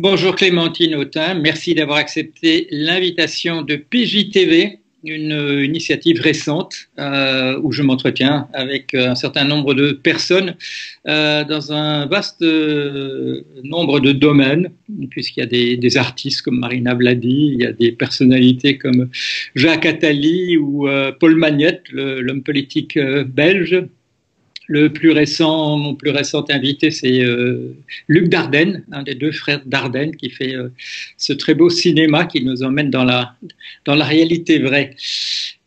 Bonjour Clémentine Autain, merci d'avoir accepté l'invitation de PJTV, une initiative récente où je m'entretiens avec un certain nombre de personnes dans un vaste nombre de domaines, puisqu'il y a des artistes comme Marina Vladi, il y a des personnalités comme Jacques Attali ou Paul Magnette, l'homme politique belge. Mon plus récent invité, c'est Luc Dardenne, un des deux frères Dardenne, qui fait ce très beau cinéma qui nous emmène dans la réalité vraie.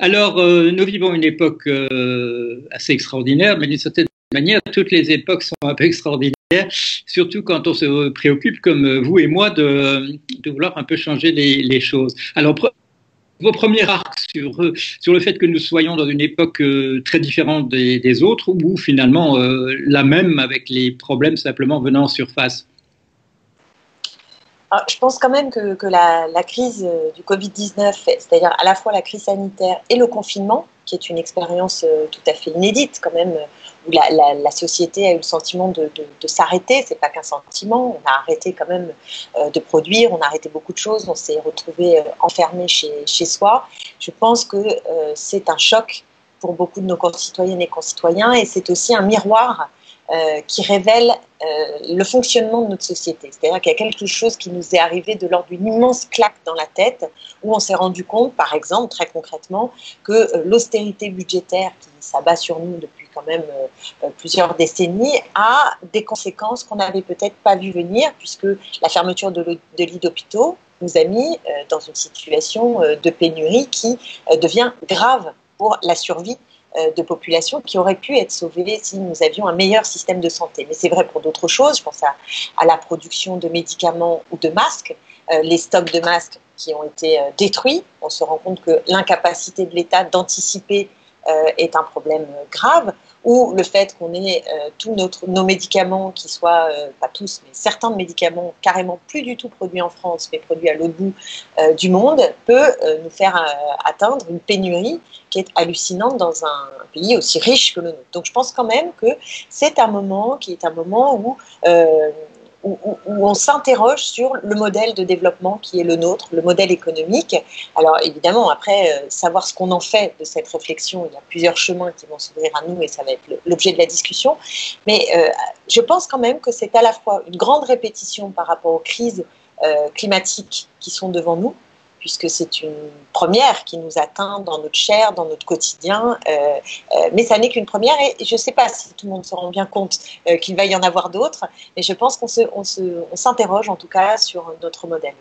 Alors, nous vivons une époque assez extraordinaire, mais d'une certaine manière, toutes les époques sont un peu extraordinaires, surtout quand on se préoccupe, comme vous et moi, de vouloir un peu changer les choses. Alors, vos premiers remarques sur le fait que nous soyons dans une époque très différente des autres ou finalement la même avec les problèmes simplement venant en surface? Alors, je pense quand même que la crise du Covid-19, c'est-à-dire à la fois la crise sanitaire et le confinement, qui est une expérience tout à fait inédite quand même, où la société a eu le sentiment de s'arrêter. C'est pas qu'un sentiment, on a arrêté quand même de produire, on a arrêté beaucoup de choses, on s'est retrouvé enfermé chez soi. Je pense que c'est un choc pour beaucoup de nos concitoyennes et concitoyens, et c'est aussi un miroir qui révèle le fonctionnement de notre société. C'est-à-dire qu'il y a quelque chose qui nous est arrivé de l'ordre d'une immense claque dans la tête, où on s'est rendu compte, par exemple, très concrètement, que l'austérité budgétaire qui s'abat sur nous depuis quand même plusieurs décennies a des conséquences qu'on n'avait peut-être pas vu venir, puisque la fermeture de lits d'hôpitaux nous a mis dans une situation de pénurie qui devient grave pour la survie de populations qui auraient pu être sauvées si nous avions un meilleur système de santé. Mais c'est vrai pour d'autres choses, je pense à la production de médicaments ou de masques, les stocks de masques qui ont été détruits. On se rend compte que l'incapacité de l'État d'anticiper est un problème grave, ou le fait qu'on ait tous nos médicaments qui soient, pas tous, mais certains médicaments carrément plus du tout produits en France, mais produits à l'autre bout du monde, peut nous faire atteindre une pénurie qui est hallucinante dans un pays aussi riche que le nôtre. Donc je pense quand même que c'est un moment qui est un moment où on s'interroge sur le modèle de développement qui est le nôtre, le modèle économique. Alors évidemment, après, savoir ce qu'on en fait de cette réflexion, il y a plusieurs chemins qui vont s'ouvrir à nous et ça va être l'objet de la discussion. Mais je pense quand même que c'est à la fois une grande répétition par rapport aux crises climatiques qui sont devant nous, puisque c'est une première qui nous atteint dans notre chair, dans notre quotidien. Mais ça n'est qu'une première, et je ne sais pas si tout le monde se rend bien compte qu'il va y en avoir d'autres, mais je pense qu'on s'interroge en tout cas sur notre modèle.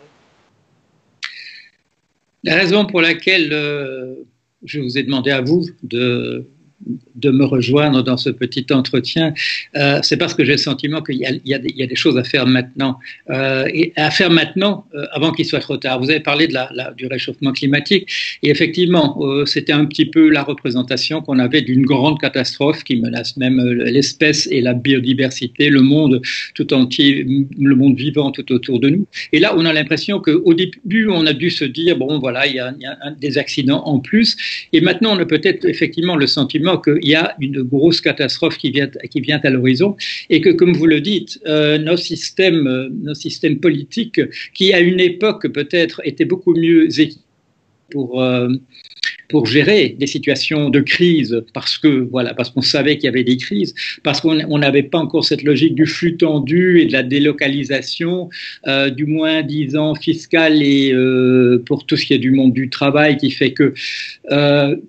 La raison pour laquelle je vous ai demandé à vous de me rejoindre dans ce petit entretien, c'est parce que j'ai le sentiment qu'il y a des choses à faire maintenant, et à faire maintenant avant qu'il soit trop tard. Vous avez parlé du réchauffement climatique, et effectivement, c'était un petit peu la représentation qu'on avait d'une grande catastrophe qui menace même l'espèce et la biodiversité, le monde tout entier, le monde vivant tout autour de nous. Et là, on a l'impression qu'au début, on a dû se dire, bon, voilà, il y a des accidents en plus, et maintenant, on a peut-être effectivement le sentiment qu'il y a une grosse catastrophe qui vient à l'horizon et que, comme vous le dites, nos systèmes politiques, qui à une époque peut-être étaient beaucoup mieux équipés pour gérer des situations de crise, parce qu'on savait qu'il y avait des crises, parce qu'on n'avait pas encore cette logique du flux tendu et de la délocalisation, du moins-disant fiscal et pour tout ce qui est du monde du travail, qui fait que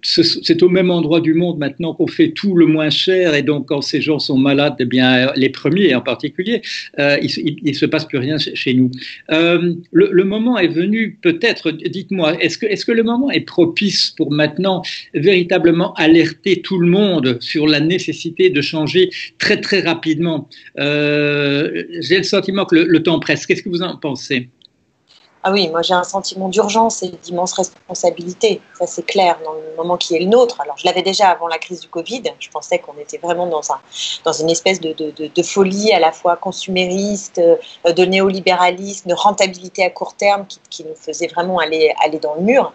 c'est au même endroit du monde maintenant qu'on fait tout le moins cher, et donc quand ces gens sont malades, eh bien les premiers en particulier, il se passe plus rien chez nous. Le moment est venu, peut-être, dites-moi, est-ce que le moment est propice pour maintenant véritablement alerter tout le monde sur la nécessité de changer très très rapidement? J'ai le sentiment que le temps presse. Qu'est-ce que vous en pensez? Ah oui, moi j'ai un sentiment d'urgence et d'immense responsabilité, ça c'est clair, dans le moment qui est le nôtre. Alors je l'avais déjà avant la crise du Covid, je pensais qu'on était vraiment dans une espèce de folie à la fois consumériste, de néolibéralisme, de rentabilité à court terme qui nous faisait vraiment aller dans le mur,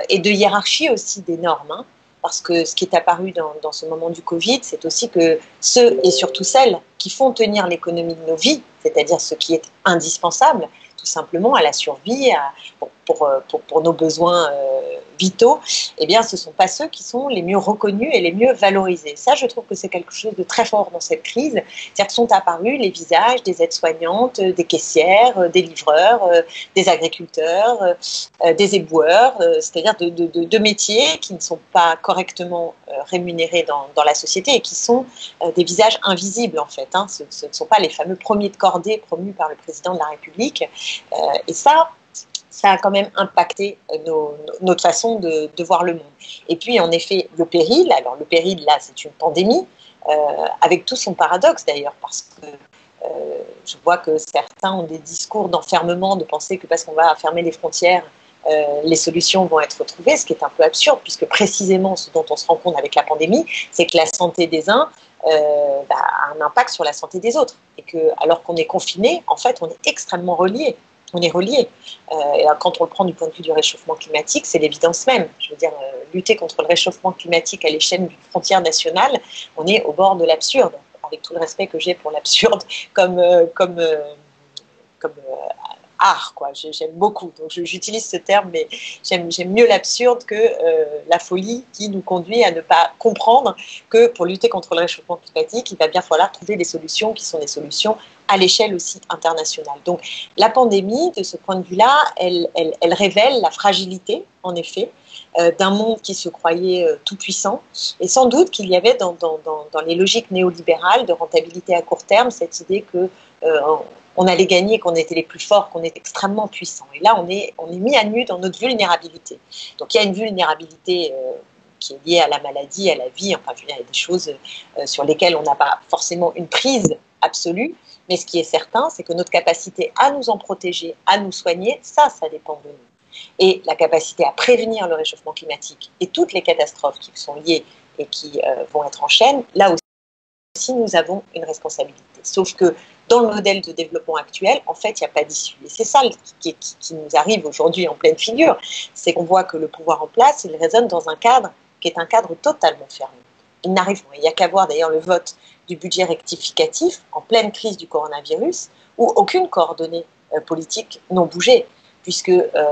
et de hiérarchie aussi des normes, hein. Parce que ce qui est apparu dans ce moment du Covid, c'est aussi que ceux et surtout celles qui font tenir l'économie de nos vies, c'est-à-dire ce qui est indispensable, tout simplement à la survie, pour nos besoins vitaux, eh bien, ce ne sont pas ceux qui sont les mieux reconnus et les mieux valorisés. Ça, je trouve que c'est quelque chose de très fort dans cette crise. C'est-à-dire que sont apparus les visages des aides-soignantes, des caissières, des livreurs, des agriculteurs, des éboueurs, c'est-à-dire de métiers qui ne sont pas correctement rémunérés dans la société et qui sont des visages invisibles, en fait. Hein. Ce ne sont pas les fameux premiers de cordée promus par le président de la République. Et ça a quand même impacté notre façon de voir le monde. Et puis, en effet, le péril, alors le péril, là, c'est une pandémie, avec tout son paradoxe d'ailleurs, parce que je vois que certains ont des discours d'enfermement, de penser que parce qu'on va fermer les frontières, les solutions vont être trouvées, ce qui est un peu absurde, puisque précisément ce dont on se rend compte avec la pandémie, c'est que la santé des uns a un impact sur la santé des autres. Et que, alors qu'on est confiné, en fait, on est extrêmement reliés. On est reliés. Et quand on le prend du point de vue du réchauffement climatique, c'est l'évidence même. Je veux dire, lutter contre le réchauffement climatique à l'échelle d'une frontière nationale, on est au bord de l'absurde, avec tout le respect que j'ai pour l'absurde comme art, quoi. J'aime beaucoup. Donc j'utilise ce terme, mais j'aime mieux l'absurde que la folie qui nous conduit à ne pas comprendre que pour lutter contre le réchauffement climatique, il va bien falloir trouver des solutions qui sont des solutions à l'échelle aussi internationale. Donc la pandémie, de ce point de vue-là, elle révèle la fragilité, en effet, d'un monde qui se croyait tout puissant, et sans doute qu'il y avait dans les logiques néolibérales de rentabilité à court terme cette idée que on allait gagner, qu'on était les plus forts, qu'on est extrêmement puissants. Et là, on est mis à nu dans notre vulnérabilité. Donc il y a une vulnérabilité qui est liée à la maladie, à la vie, enfin il y a des choses sur lesquelles on n'a pas forcément une prise absolue, mais ce qui est certain, c'est que notre capacité à nous en protéger, à nous soigner, ça dépend de nous. Et la capacité à prévenir le réchauffement climatique et toutes les catastrophes qui sont liées et qui vont être en chaîne, là aussi nous avons une responsabilité. Sauf que dans le modèle de développement actuel, en fait, il n'y a pas d'issue. Et c'est ça qui nous arrive aujourd'hui en pleine figure, c'est qu'on voit que le pouvoir en place, il résonne dans un cadre qui est un cadre totalement fermé. Il n'arrive pas. Il n'y a qu'à voir d'ailleurs le vote du budget rectificatif en pleine crise du coronavirus, où aucune coordonnée politique n'a bougé, puisque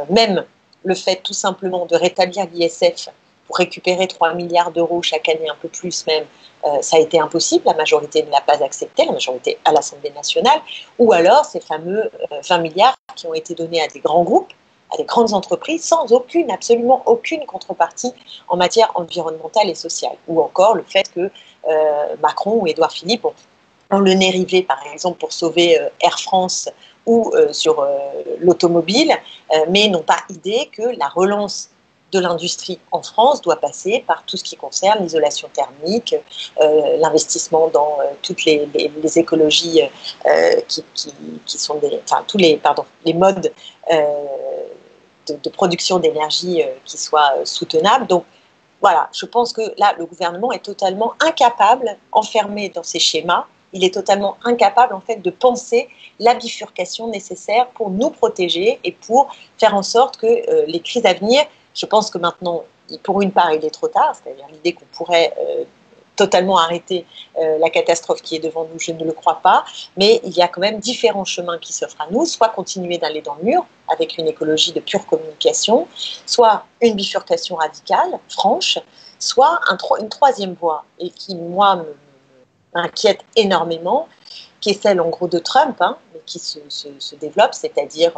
même le fait tout simplement de rétablir l'ISF pour récupérer 3 milliards d'euros chaque année, un peu plus même, ça a été impossible, la majorité ne l'a pas accepté, la majorité à l'Assemblée nationale, ou alors ces fameux 20 milliards qui ont été donnés à des grands groupes, à des grandes entreprises, sans absolument aucune contrepartie en matière environnementale et sociale, ou encore le fait que Macron ou Édouard Philippe ont le nez rivé, par exemple, pour sauver Air France ou sur l'automobile, mais n'ont pas idée que la relance de l'industrie en France doit passer par tout ce qui concerne l'isolation thermique, l'investissement dans toutes les écologies qui sont tous les modes de production d'énergie qui soient soutenables. Donc voilà, je pense que là, le gouvernement est totalement incapable, enfermé dans ces schémas, il est totalement incapable en fait de penser la bifurcation nécessaire pour nous protéger et pour faire en sorte que les crises à venir, je pense que maintenant, pour une part, il est trop tard, c'est-à-dire l'idée qu'on pourrait totalement arrêter la catastrophe qui est devant nous, je ne le crois pas, mais il y a quand même différents chemins qui s'offrent à nous, soit continuer d'aller dans le mur avec une écologie de pure communication, soit une bifurcation radicale, franche, soit une troisième voie, et qui, moi, m'inquiète énormément, qui est celle en gros de Trump, mais qui se développe, c'est-à-dire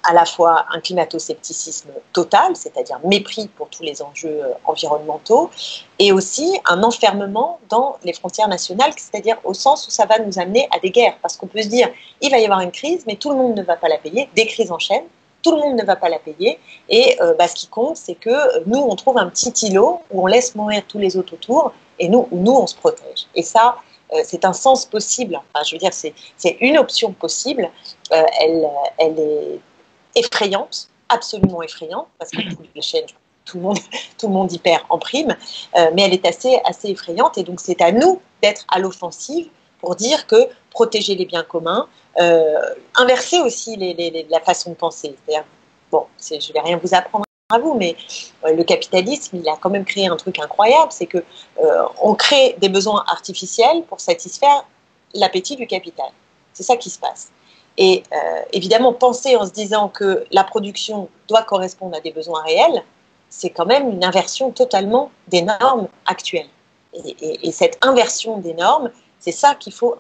à la fois un climato-scepticisme total, c'est-à-dire mépris pour tous les enjeux environnementaux, et aussi un enfermement dans les frontières nationales, c'est-à-dire au sens où ça va nous amener à des guerres, parce qu'on peut se dire, il va y avoir une crise, mais tout le monde ne va pas la payer, des crises en chaîne, tout le monde ne va pas la payer, et ce qui compte, c'est que nous, on trouve un petit îlot où on laisse mourir tous les autres autour, et nous, on se protège. Et ça, c'est un sens possible, enfin, je veux dire, c'est une option possible, elle est effrayante, absolument effrayante, parce que toutes les chaînes, tout le monde y perd en prime, mais elle est assez effrayante, et donc c'est à nous d'être à l'offensive pour dire que protéger les biens communs, inverser aussi la façon de penser. C'est-à-dire, bon, je ne vais rien vous apprendre à vous, mais le capitalisme, il a quand même créé un truc incroyable, c'est que on crée des besoins artificiels pour satisfaire l'appétit du capital. C'est ça qui se passe. Et évidemment, penser en se disant que la production doit correspondre à des besoins réels, c'est quand même une inversion totalement des normes actuelles. Et cette inversion des normes, c'est ça qu'il faut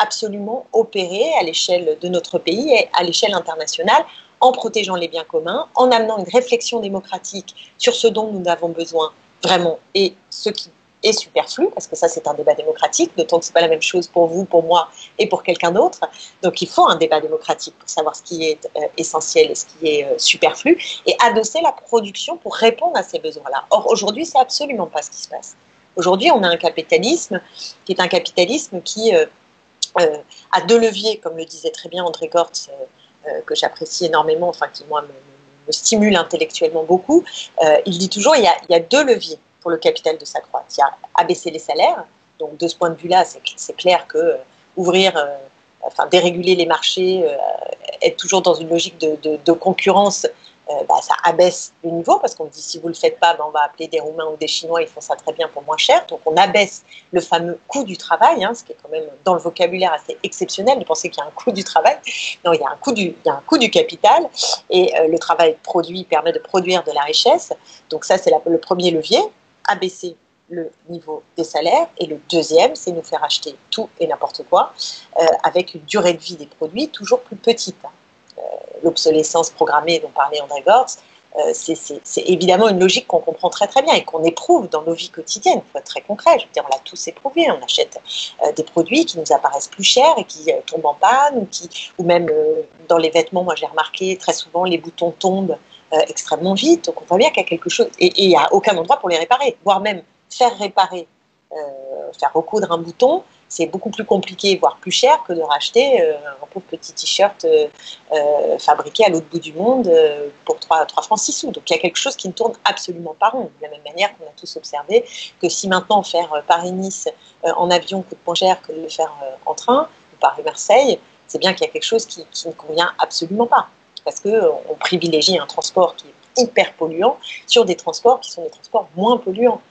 absolument opérer à l'échelle de notre pays et à l'échelle internationale, en protégeant les biens communs, en amenant une réflexion démocratique sur ce dont nous avons besoin vraiment et ce qui est superflu, parce que ça c'est un débat démocratique, d'autant que ce n'est pas la même chose pour vous, pour moi et pour quelqu'un d'autre. Donc il faut un débat démocratique pour savoir ce qui est essentiel et ce qui est superflu, et adosser la production pour répondre à ces besoins-là. Or aujourd'hui, c'est absolument pas ce qui se passe. Aujourd'hui, on a un capitalisme qui est un capitalisme qui a deux leviers, comme le disait très bien André Gortz, que j'apprécie énormément, enfin qui moi me stimule intellectuellement beaucoup. Il dit toujours il y a deux leviers pour le capital de s'accroître. Il y a abaisser les salaires, donc de ce point de vue-là, c'est clair que déréguler les marchés, être toujours dans une logique de concurrence, ça abaisse le niveau, parce qu'on dit si vous ne le faites pas, on va appeler des Roumains ou des Chinois, ils font ça très bien pour moins cher. Donc on abaisse le fameux coût du travail, ce qui est quand même dans le vocabulaire assez exceptionnel de penser qu'il y a un coût du travail. Non, il y a un coût du capital, et le travail produit permet de produire de la richesse. Donc ça, c'est le premier levier, abaisser le niveau des salaires. Et le deuxième, c'est nous faire acheter tout et n'importe quoi, avec une durée de vie des produits toujours plus petite. L'obsolescence programmée dont parlait André Gortz, c'est évidemment une logique qu'on comprend très très bien et qu'on éprouve dans nos vies quotidiennes. Il faut être très concret, je veux dire, on l'a tous éprouvé, on achète des produits qui nous apparaissent plus chers et qui tombent en panne, ou même dans les vêtements, moi j'ai remarqué très souvent les boutons tombent extrêmement vite, donc on voit bien qu'il y a quelque chose, et il n'y a aucun endroit pour les réparer, voire même faire réparer, faire recoudre un bouton, c'est beaucoup plus compliqué, voire plus cher que de racheter un pauvre petit t-shirt fabriqué à l'autre bout du monde pour 3 francs 6 sous. Donc il y a quelque chose qui ne tourne absolument pas rond. De la même manière qu'on a tous observé que si maintenant faire Paris-Nice en avion coûte moins cher que de le faire en train, ou Paris-Marseille, c'est bien qu'il y a quelque chose qui ne convient absolument pas. Parce qu'on privilégie un transport qui est hyper polluant sur des transports qui sont des transports moins polluants,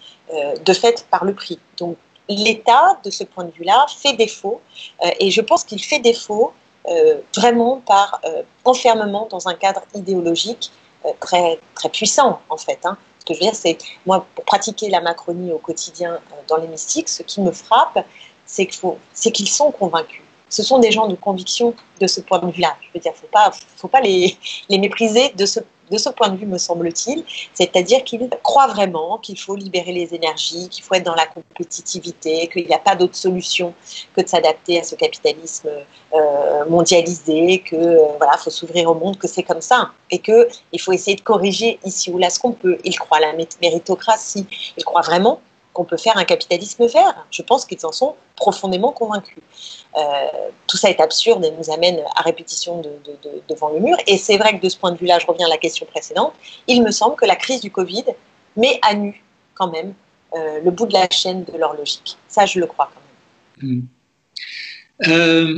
de fait par le prix. Donc l'État, de ce point de vue-là, fait défaut, et je pense qu'il fait défaut vraiment par enfermement dans un cadre idéologique très, très puissant, en fait. Ce que je veux dire, c'est, moi, pour pratiquer la Macronie au quotidien dans l'hémicycle, ce qui me frappe, c'est qu'ils sont convaincus. Ce sont des gens de conviction de ce point de vue-là. Je veux dire, faut pas les mépriser de ce point de vue, me semble-t-il. C'est-à-dire qu'ils croient vraiment qu'il faut libérer les énergies, qu'il faut être dans la compétitivité, qu'il n'y a pas d'autre solution que de s'adapter à ce capitalisme mondialisé, que voilà, faut s'ouvrir au monde, que c'est comme ça, et qu'il faut essayer de corriger ici ou là ce qu'on peut. Ils croient à la méritocratie. Ils croient vraiment qu'on peut faire un capitalisme vert. Je pense qu'ils en sont profondément convaincus. Tout ça est absurde et nous amène à répétition devant le mur. Et c'est vrai que de ce point de vue-là, je reviens à la question précédente, il me semble que la crise du Covid met à nu quand même le bout de la chaîne de leur logique. Ça, je le crois quand même.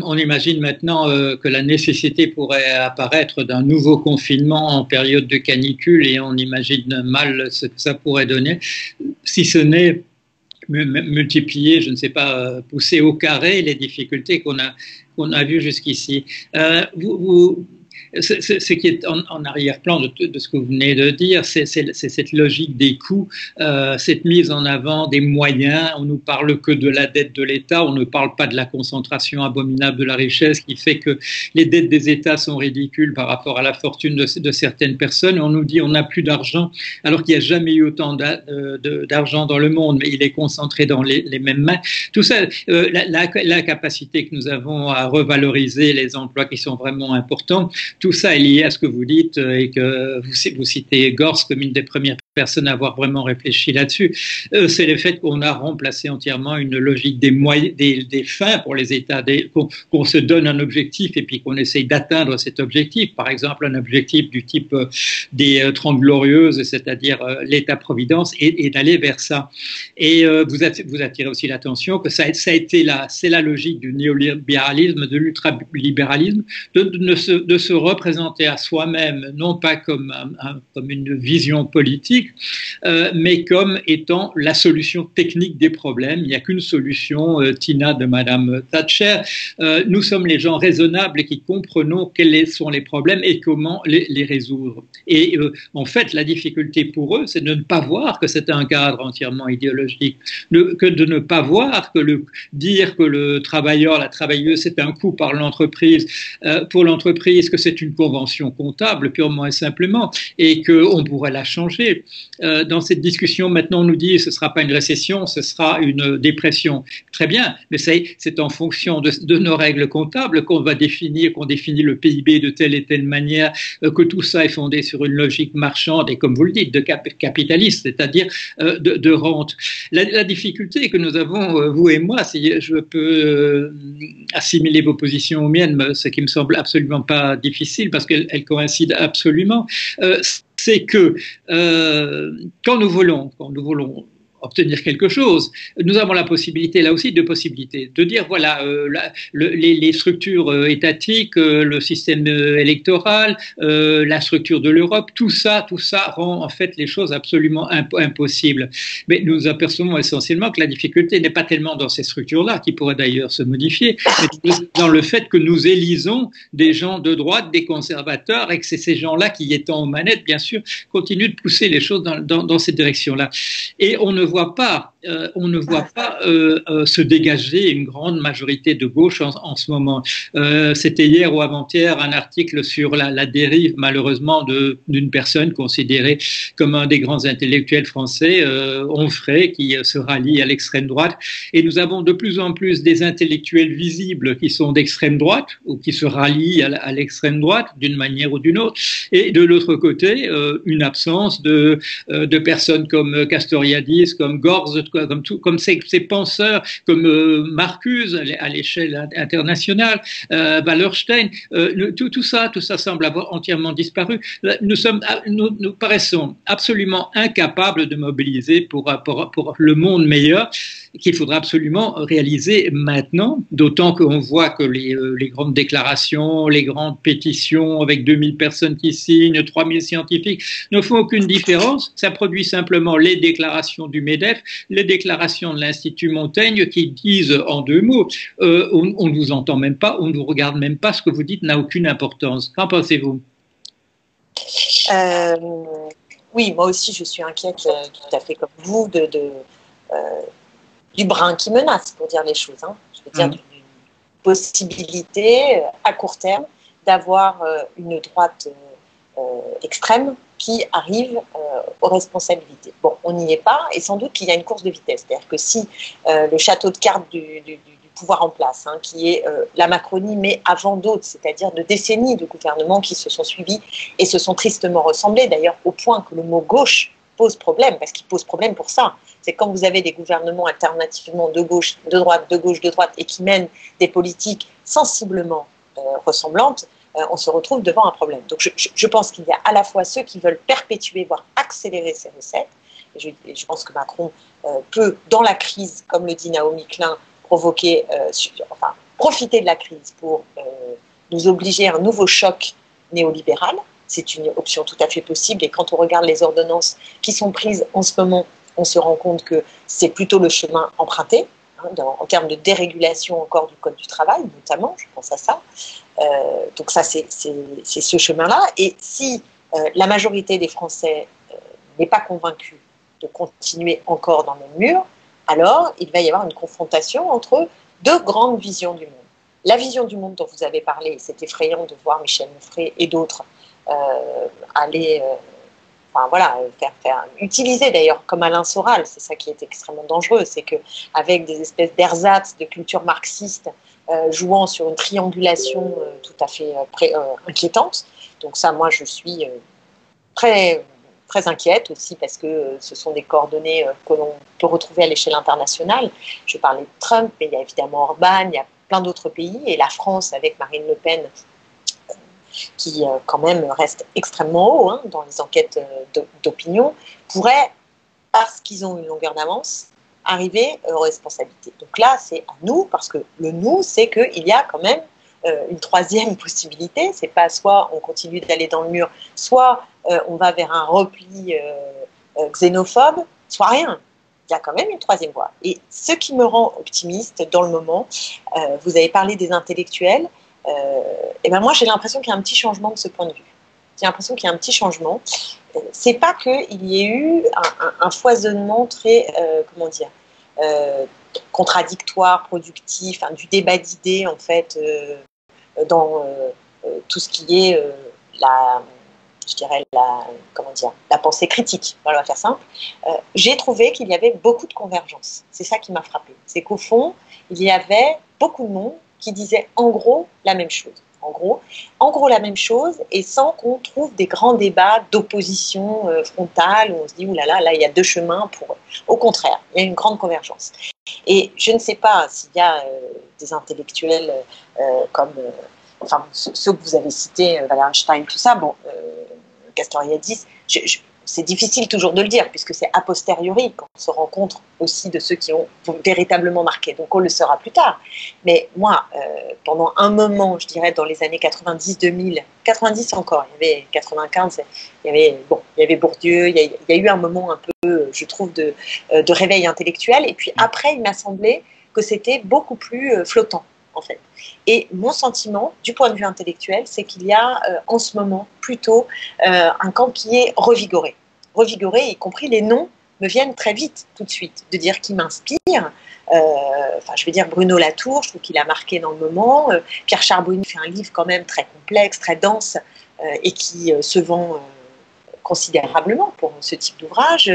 On imagine maintenant que la nécessité pourrait apparaître d'un nouveau confinement en période de canicule, et on imagine mal ce que ça pourrait donner, si ce n'est multiplier, je ne sais pas, pousser au carré les difficultés qu'on a vues jusqu'ici. Ce qui est en arrière-plan de ce que vous venez de dire, c'est cette logique des coûts, cette mise en avant des moyens. On ne nous parle que de la dette de l'État, on ne parle pas de la concentration abominable de la richesse qui fait que les dettes des États sont ridicules par rapport à la fortune de certaines personnes. On nous dit on n'a plus d'argent, alors qu'il n'y a jamais eu autant d'argent dans le monde, mais il est concentré dans les mêmes mains. Tout ça, la capacité que nous avons à revaloriser les emplois qui sont vraiment importants, tout ça est lié à ce que vous dites, et que vous citez Gortz comme une des premières personnes à avoir vraiment réfléchi là-dessus. C'est le fait qu'on a remplacé entièrement une logique des fins pour les États, qu'on se donne un objectif et puis qu'on essaye d'atteindre cet objectif. Par exemple, un objectif du type des 30 glorieuses, c'est-à-dire l'État-providence, et d'aller vers ça. Et vous attirez aussi l'attention que c'est la logique du néolibéralisme, de l'ultralibéralisme, de se représenter à soi-même, non pas comme, comme une vision politique, mais comme étant la solution technique des problèmes. Il n'y a qu'une solution, Tina de Madame Thatcher. Nous sommes les gens raisonnables et qui comprenons quels sont les problèmes et comment les résoudre. Et en fait, la difficulté pour eux, c'est de ne pas voir que c'est un cadre entièrement idéologique, que de ne pas voir que dire que le travailleur, la travailleuse, c'est un coût par l'entreprise, pour l'entreprise, que c'est une convention comptable purement et simplement, et qu'on pourrait la changer. Dans cette discussion, maintenant, on nous dit ce ne sera pas une récession, ce sera une dépression. Très bien, mais c'est en fonction de nos règles comptables qu'on va définir, qu'on définit le PIB de telle et telle manière, que tout ça est fondé sur une logique marchande et, comme vous le dites, de capitaliste, c'est-à-dire de rente. La difficulté que nous avons, vous et moi, si je peux assimiler vos positions aux miennes, ce qui me semble absolument pas difficile parce qu'elles coïncident absolument, c'est que quand nous voulons obtenir quelque chose, nous avons la possibilité, là aussi, de dire, voilà, les structures étatiques, le système électoral, la structure de l'Europe, tout ça rend en fait les choses absolument impossibles. Mais nous apercevons essentiellement que la difficulté n'est pas tellement dans ces structures-là, qui pourraient d'ailleurs se modifier, mais dans le fait que nous élisons des gens de droite, des conservateurs, et que c'est ces gens-là qui, étant aux manettes, bien sûr, continuent de pousser les choses dans cette direction-là. Et on ne voit pas se dégager une grande majorité de gauche en ce moment. C'était hier ou avant-hier un article sur la dérive, malheureusement, d'une personne considérée comme un des grands intellectuels français, Onfray, qui se rallie à l'extrême droite. Et nous avons de plus en plus des intellectuels visibles qui sont d'extrême droite ou qui se rallient à l'extrême droite d'une manière ou d'une autre. Et de l'autre côté, une absence de personnes comme Castoriadis, comme Gorz, comme ces penseurs, comme Marcuse à l'échelle internationale, Wallerstein, tout ça semble avoir entièrement disparu. Nous paraissons absolument incapables de mobiliser pour le monde meilleur, qu'il faudra absolument réaliser maintenant, d'autant qu'on voit que les grandes déclarations, les grandes pétitions avec 2000 personnes qui signent, 3000 scientifiques, ne font aucune différence. Ça produit simplement les déclarations du MEDEF, les déclarations de l'Institut Montaigne qui disent en deux mots, on ne vous entend même pas, on ne vous regarde même pas, ce que vous dites n'a aucune importance. Qu'en pensez-vous ? Oui, moi aussi je suis inquiète tout à fait comme vous du brin qui menace, pour dire les choses. Hein. Je veux dire d'une possibilité à court terme d'avoir une droite extrême qui arrive aux responsabilités. Bon, on n'y est pas, et sans doute qu'il y a une course de vitesse. C'est-à-dire que si le château de cartes du pouvoir en place, hein, qui est la Macronie, mais avant d'autres, c'est-à-dire de décennies de gouvernements qui se sont suivis et se sont tristement ressemblés, d'ailleurs au point que le mot gauche pose problème, parce qu'il pose problème pour ça. C'est quand vous avez des gouvernements alternativement de gauche, de droite, de gauche, de droite, et qui mènent des politiques sensiblement ressemblantes, on se retrouve devant un problème. Donc je pense qu'il y a à la fois ceux qui veulent perpétuer, voire accélérer ces recettes, et je pense que Macron peut, dans la crise, comme le dit Naomi Klein, profiter de la crise pour nous obliger à un nouveau choc néolibéral. C'est une option tout à fait possible, et quand on regarde les ordonnances qui sont prises en ce moment, on se rend compte que c'est plutôt le chemin emprunté, hein, en termes de dérégulation encore du Code du travail, notamment, je pense à ça. Donc ça, c'est ce chemin-là. Et si la majorité des Français n'est pas convaincue de continuer encore dans le même mur, alors il va y avoir une confrontation entre deux grandes visions du monde. La vision du monde dont vous avez parlé, c'est effrayant de voir Michel Onfray et d'autres aller utiliser d'ailleurs comme Alain Soral, c'est ça qui est extrêmement dangereux, c'est qu'avec des espèces d'ersatz de culture marxiste jouant sur une triangulation tout à fait inquiétante. Donc ça, moi, je suis très, très inquiète aussi parce que ce sont des coordonnées que l'on peut retrouver à l'échelle internationale. Je parlais de Trump, mais il y a évidemment Orban, il y a plein d'autres pays, et la France avec Marine Le Pen qui quand même reste extrêmement haut hein, dans les enquêtes d'opinion, pourrait, parce qu'ils ont une longueur d'avance, arriver aux responsabilités. Donc là, c'est à nous, parce que le nous, c'est qu'il y a quand même une troisième possibilité. C'est pas soit on continue d'aller dans le mur, soit on va vers un repli xénophobe, soit rien. Il y a quand même une troisième voie. Et ce qui me rend optimiste dans le moment, vous avez parlé des intellectuels, et ben moi j'ai l'impression qu'il y a un petit changement de ce point de vue. J'ai l'impression qu'il y a un petit changement. C'est pas qu'il y ait eu un foisonnement très, comment dire, contradictoire, productif, du débat d'idées en fait, dans tout ce qui est je dirais la pensée critique. Voilà, on va faire simple. J'ai trouvé qu'il y avait beaucoup de convergence. C'est ça qui m'a frappé. C'est qu'au fond, il y avait beaucoup de monde qui disait en gros la même chose. En gros la même chose, et sans qu'on trouve des grands débats d'opposition frontale où on se dit oulala, là il y a deux chemins pour. Au contraire, il y a une grande convergence. Et je ne sais pas s'il y a des intellectuels comme ceux que vous avez cités, Wallerstein, tout ça, Castoriadis, c'est difficile toujours de le dire, puisque c'est a posteriori qu'on se rend compte aussi de ceux qui ont véritablement marqué. Donc on le saura plus tard. Mais moi, pendant un moment, je dirais dans les années 90-2000, 90 encore, il y avait 95, il y avait Bourdieu, il y a eu un moment un peu, je trouve, de réveil intellectuel. Et puis après, il m'a semblé que c'était beaucoup plus flottant, en fait. Et mon sentiment, du point de vue intellectuel, c'est qu'il y a en ce moment plutôt un camp qui est revigoré. Revigoré, y compris les noms me viennent très vite, tout de suite, de dire qui m'inspire. Je vais dire Bruno Latour, je trouve qu'il a marqué dans le moment. Pierre Charbonnier fait un livre quand même très complexe, très dense, et qui se vend considérablement pour ce type d'ouvrage,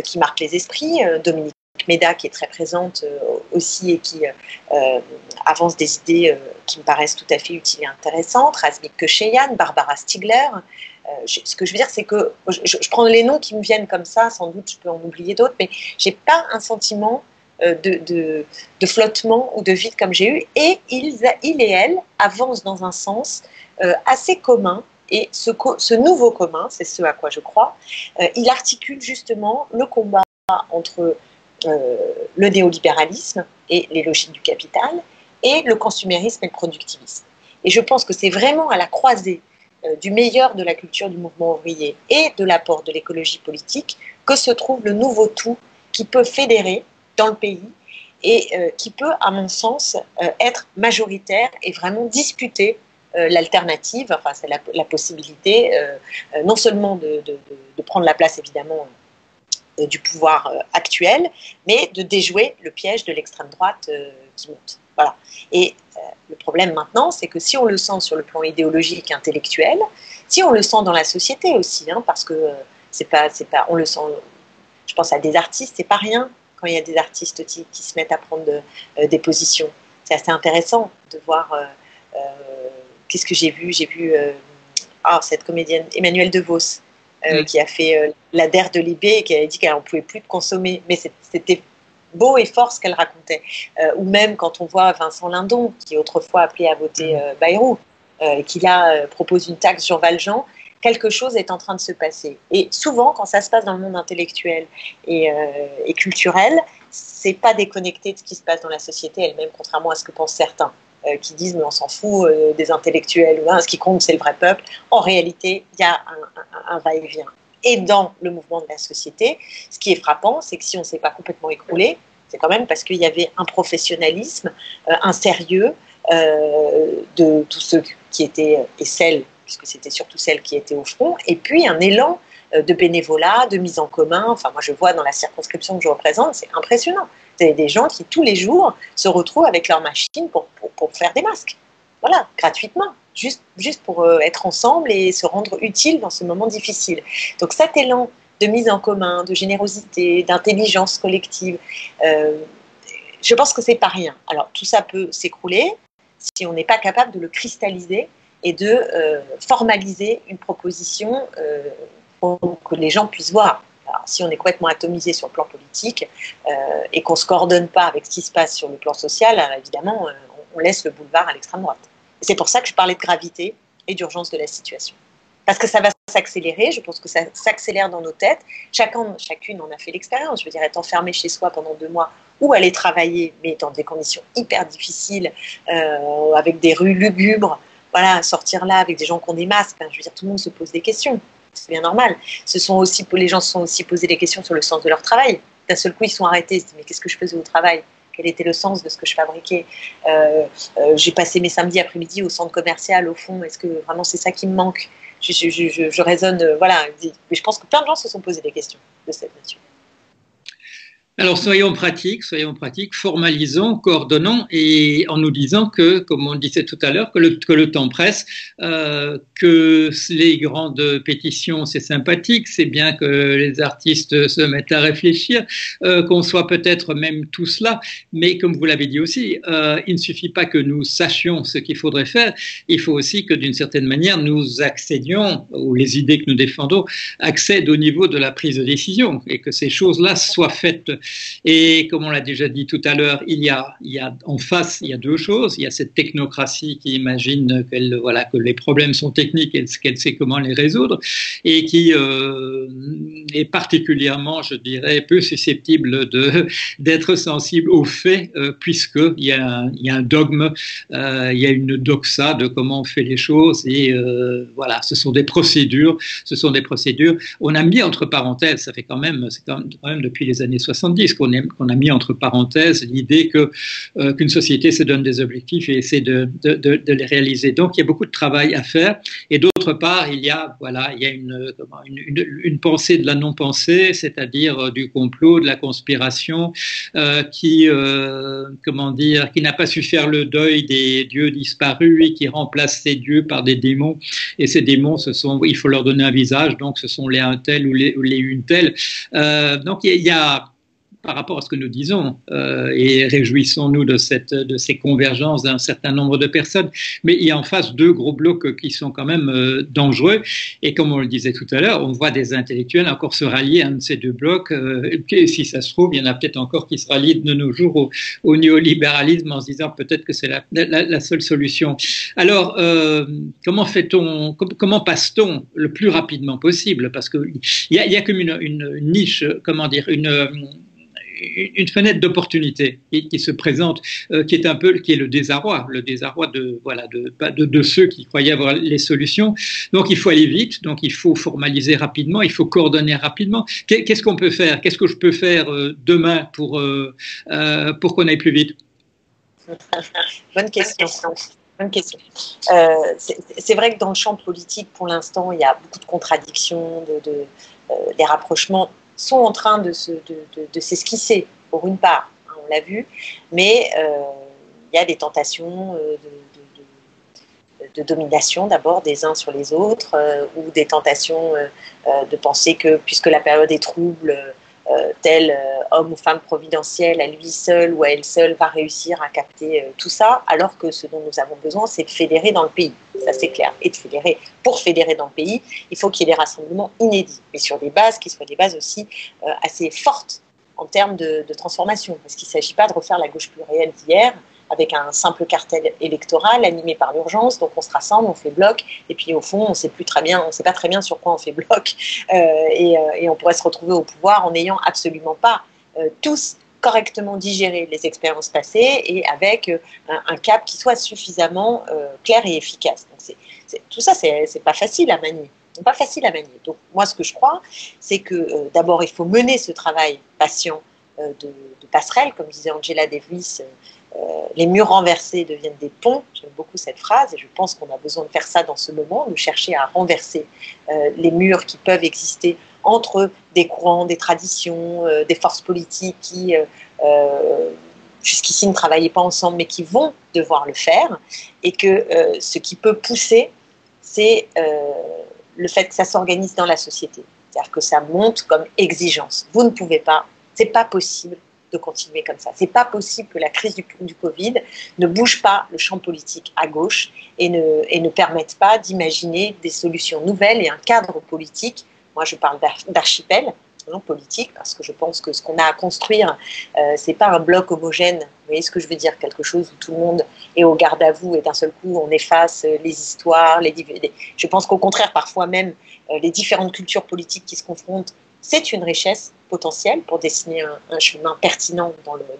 qui marque les esprits. Dominique Méda, qui est très présente aussi et qui avance des idées qui me paraissent tout à fait utiles et intéressantes. Razmik Kecheyan, Barbara Stigler. Ce que je veux dire, c'est que je prends les noms qui me viennent comme ça, sans doute je peux en oublier d'autres, mais je n'ai pas un sentiment de flottement ou de vide comme j'ai eu. Et il et elle avancent dans un sens assez commun. Et ce nouveau commun, c'est ce à quoi je crois, il articule justement le combat entre le néolibéralisme et les logiques du capital, et le consumérisme et le productivisme. Et je pense que c'est vraiment à la croisée du meilleur de la culture du mouvement ouvrier et de l'apport de l'écologie politique que se trouve le nouveau tout qui peut fédérer dans le pays et qui peut, à mon sens, être majoritaire et vraiment disputer l'alternative, enfin c'est la possibilité non seulement de prendre la place évidemment du pouvoir actuel, mais de déjouer le piège de l'extrême droite qui monte. Voilà. Et le problème maintenant, c'est que si on le sent sur le plan idéologique, intellectuel, si on le sent dans la société aussi, parce que c'est pas, on le sent. Je pense à des artistes, c'est pas rien quand il y a des artistes qui se mettent à prendre des positions. C'est assez intéressant de voir. Qu'est-ce que j'ai vu cette comédienne Emmanuelle DeVos. Qui a fait la DER de Libé et qui a dit qu'elle n'en pouvait plus de consommer. Mais c'était beau et fort ce qu'elle racontait. Ou même quand on voit Vincent Lindon, qui autrefois appelé à voter Bayrou, et qui là propose une taxe sur Valjean, quelque chose est en train de se passer. Et souvent, quand ça se passe dans le monde intellectuel et culturel, c'est pas déconnecté de ce qui se passe dans la société elle-même, contrairement à ce que pensent certains. Qui disent mais on s'en fout des intellectuels, ce qui compte c'est le vrai peuple. En réalité, il y a un va-et-vient. Et dans le mouvement de la société, ce qui est frappant, c'est que si on ne s'est pas complètement écroulé, c'est quand même parce qu'il y avait un professionnalisme, un sérieux de tous ceux qui étaient, et celles, puisque c'était surtout celles qui étaient au front, et puis un élan de bénévolat, de mise en commun. Enfin, moi je vois dans la circonscription que je représente, c'est impressionnant. C'est des gens qui tous les jours se retrouvent avec leur machine pour faire des masques. Voilà, gratuitement, juste pour être ensemble et se rendre utile dans ce moment difficile. Donc cet élan de mise en commun, de générosité, d'intelligence collective, je pense que c'est pas rien. Alors tout ça peut s'écrouler si on n'est pas capable de le cristalliser et de formaliser une proposition pour que les gens puissent voir. Alors, si on est complètement atomisé sur le plan politique et qu'on ne se coordonne pas avec ce qui se passe sur le plan social, évidemment, on laisse le boulevard à l'extrême droite. Et c'est pour ça que je parlais de gravité et d'urgence de la situation. Parce que ça va s'accélérer, je pense que ça s'accélère dans nos têtes. Chacune en a fait l'expérience. Je veux dire, être enfermé chez soi pendant 2 mois, ou aller travailler, mais dans des conditions hyper difficiles, avec des rues lugubres, voilà, sortir là avec des gens qui ont des masques, je veux dire, tout le monde se pose des questions. C'est bien normal. Les gens se sont aussi posé des questions sur le sens de leur travail. D'un seul coup, ils sont arrêtés, ils se disent, mais qu'est-ce que je faisais au travail? Quel était le sens de ce que je fabriquais? J'ai passé mes samedis après-midi au centre commercial, au fond, est-ce que vraiment c'est ça qui me manque? Je raisonne, voilà. Mais je pense que plein de gens se sont posé des questions de cette nature. Alors soyons pratiques, formalisons, coordonnons et en nous disant que, comme on disait tout à l'heure, que le temps presse, que les grandes pétitions c'est sympathique, c'est bien que les artistes se mettent à réfléchir, qu'on soit peut-être même tous là, mais comme vous l'avez dit aussi, il ne suffit pas que nous sachions ce qu'il faudrait faire, il faut aussi que d'une certaine manière nous accédions, ou les idées que nous défendons accèdent au niveau de la prise de décision et que ces choses-là soient faites. Et comme on l'a déjà dit tout à l'heure, il y a en face, il y a deux choses. Il y a cette technocratie qui imagine que les problèmes sont techniques et qu'elle sait comment les résoudre, et qui est particulièrement, je dirais, peu susceptible d'être sensible aux faits, puisqu'il y a un dogme, il y a une doxa de comment on fait les choses, et voilà, ce sont des procédures. On a mis entre parenthèses, c'est quand même depuis les années 70 qu'on a mis entre parenthèses l'idée qu'une société se donne des objectifs et essaie de les réaliser. Donc, il y a beaucoup de travail à faire. Et d'autre part, il y a une pensée de la non-pensée, c'est-à-dire du complot, de la conspiration, qui n'a pas su faire le deuil des dieux disparus et qui remplace ces dieux par des démons. Et ces démons, il faut leur donner un visage, donc ce sont les un tel ou les une telle. Donc, il y a par rapport à ce que nous disons, et réjouissons-nous de ces convergences d'un certain nombre de personnes, mais il y a en face deux gros blocs qui sont quand même dangereux, et comme on le disait tout à l'heure, on voit des intellectuels encore se rallier à un de ces deux blocs, et si ça se trouve, il y en a peut-être encore qui se rallient de nos jours au néolibéralisme en se disant peut-être que c'est la seule solution. Alors, comment passe-t-on le plus rapidement possible, parce qu'il y a comme une niche, une fenêtre d'opportunité qui se présente, qui est le désarroi de ceux qui croyaient avoir les solutions. Donc il faut aller vite, donc il faut formaliser rapidement, il faut coordonner rapidement. Qu'est-ce qu'on peut faire? Qu'est-ce que je peux faire demain pour qu'on aille plus vite? Bonne question. C'est vrai que dans le champ politique, pour l'instant, il y a beaucoup de contradictions, les rapprochements sont en train de s'esquisser, pour une part, hein, on l'a vu, mais il y a des tentations de domination d'abord des uns sur les autres, ou des tentations de penser que, puisque la période est trouble, tel homme ou femme providentiel à lui seul ou à elle seule va réussir à capter tout ça, alors que ce dont nous avons besoin, c'est de fédérer dans le pays. Ça, c'est clair. Et pour fédérer dans le pays, il faut qu'il y ait des rassemblements inédits, mais sur des bases qui soient des bases aussi assez fortes en termes de transformation. Parce qu'il ne s'agit pas de refaire la gauche plurielle d'hier, avec un simple cartel électoral animé par l'urgence. Donc on se rassemble, on fait bloc, et puis au fond, on ne sait pas très bien sur quoi on fait bloc, et on pourrait se retrouver au pouvoir en n'ayant absolument pas tous correctement digérer les expériences passées et avec un cap qui soit suffisamment clair et efficace. Donc tout ça, c'est pas facile à manier. Donc moi, ce que je crois, c'est que d'abord, il faut mener ce travail patient de passerelle, comme disait Angela Davis. Les murs renversés deviennent des ponts. J'aime beaucoup cette phrase et je pense qu'on a besoin de faire ça dans ce moment, de chercher à renverser les murs qui peuvent exister entre des courants, des traditions, des forces politiques qui jusqu'ici ne travaillaient pas ensemble mais qui vont devoir le faire, et que ce qui peut pousser, c'est le fait que ça s'organise dans la société, c'est-à-dire que ça monte comme exigence. Vous ne pouvez pas, c'est pas possible de continuer comme ça. C'est pas possible que la crise du Covid ne bouge pas le champ politique à gauche et ne permette pas d'imaginer des solutions nouvelles et un cadre politique. Moi, je parle d'archipel, non politique, parce que je pense que ce qu'on a à construire, c'est pas un bloc homogène. Vous voyez ce que je veux dire? Quelque chose où tout le monde est au garde à vous et d'un seul coup, on efface les histoires. Je pense qu'au contraire, parfois même, les différentes cultures politiques qui se confrontent c'est une richesse potentielle pour dessiner un chemin pertinent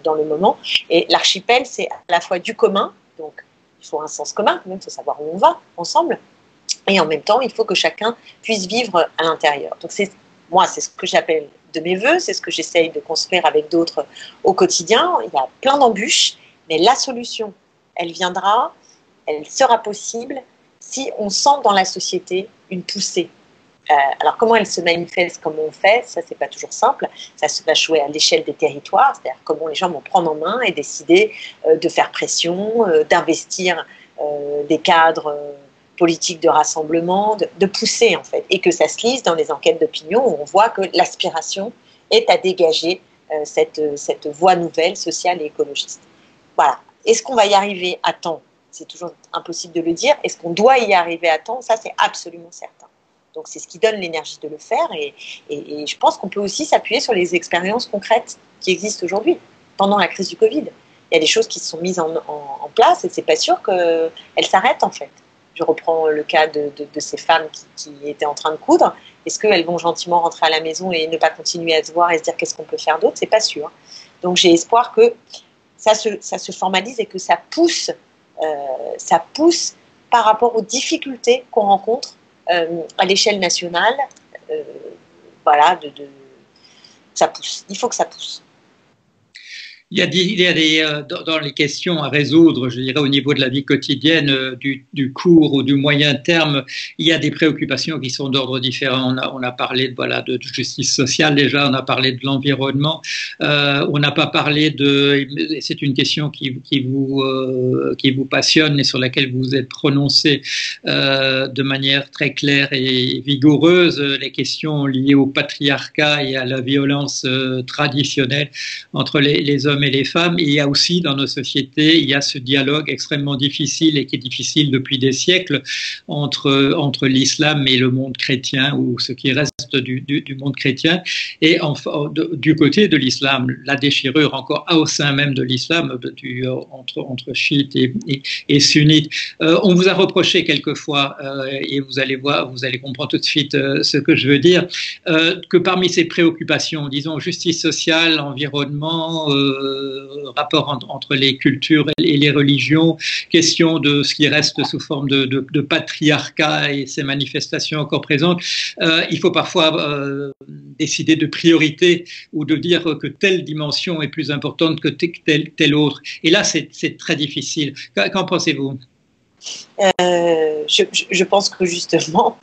dans le moment. Et l'archipel, c'est à la fois du commun, donc il faut un sens commun, il faut savoir où on va ensemble, et en même temps, il faut que chacun puisse vivre à l'intérieur. Donc moi, c'est ce que j'appelle de mes voeux, c'est ce que j'essaye de construire avec d'autres au quotidien. Il y a plein d'embûches, mais la solution, elle viendra, elle sera possible si on sent dans la société une poussée. Alors, comment elle se manifeste, comment on fait, ça, c'est pas toujours simple. Ça se va jouer à l'échelle des territoires, c'est-à-dire comment les gens vont prendre en main et décider de faire pression, d'investir des cadres politiques de rassemblement, de pousser, en fait, et que ça se lise dans les enquêtes d'opinion où on voit que l'aspiration est à dégager cette voie nouvelle, sociale et écologiste. Voilà. Est-ce qu'on va y arriver à temps? C'est toujours impossible de le dire. Est-ce qu'on doit y arriver à temps? Ça, c'est absolument certain. Donc, c'est ce qui donne l'énergie de le faire. Et je pense qu'on peut aussi s'appuyer sur les expériences concrètes qui existent aujourd'hui, pendant la crise du Covid. Il y a des choses qui se sont mises en place et c'est pas sûr qu'elles s'arrêtent, en fait. Je reprends le cas de ces femmes qui étaient en train de coudre. Est-ce qu'elles vont gentiment rentrer à la maison et ne pas continuer à se voir et se dire qu'est-ce qu'on peut faire d'autre? C'est pas sûr. Donc, j'ai espoir que ça se formalise et que ça pousse par rapport aux difficultés qu'on rencontre à l'échelle nationale. Voilà, ça pousse. Il faut que ça pousse. Il y a dans les questions à résoudre, je dirais, au niveau de la vie quotidienne, du court ou du moyen terme, il y a des préoccupations qui sont d'ordre différent. On a parlé de justice sociale déjà, on a parlé de l'environnement, on n'a pas parlé c'est une question qui vous passionne et sur laquelle vous vous êtes prononcé de manière très claire et vigoureuse, les questions liées au patriarcat et à la violence traditionnelle entre les hommes et les femmes. Et il y a aussi dans nos sociétés, il y a ce dialogue extrêmement difficile et qui est difficile depuis des siècles entre l'islam et le monde chrétien, ou ce qui reste du monde chrétien. Et du côté de l'islam, la déchirure encore au sein même de l'islam, entre chiites et sunnites. On vous a reproché quelquefois, et vous allez comprendre tout de suite ce que je veux dire, que parmi ces préoccupations, disons justice sociale, environnement, rapport entre les cultures et les religions, question de ce qui reste sous forme de patriarcat et ses manifestations encore présentes, il faut parfois décider de priorité ou de dire que telle dimension est plus importante que telle autre. Et là, c'est très difficile. Qu'en pensez-vous? Je pense que justement,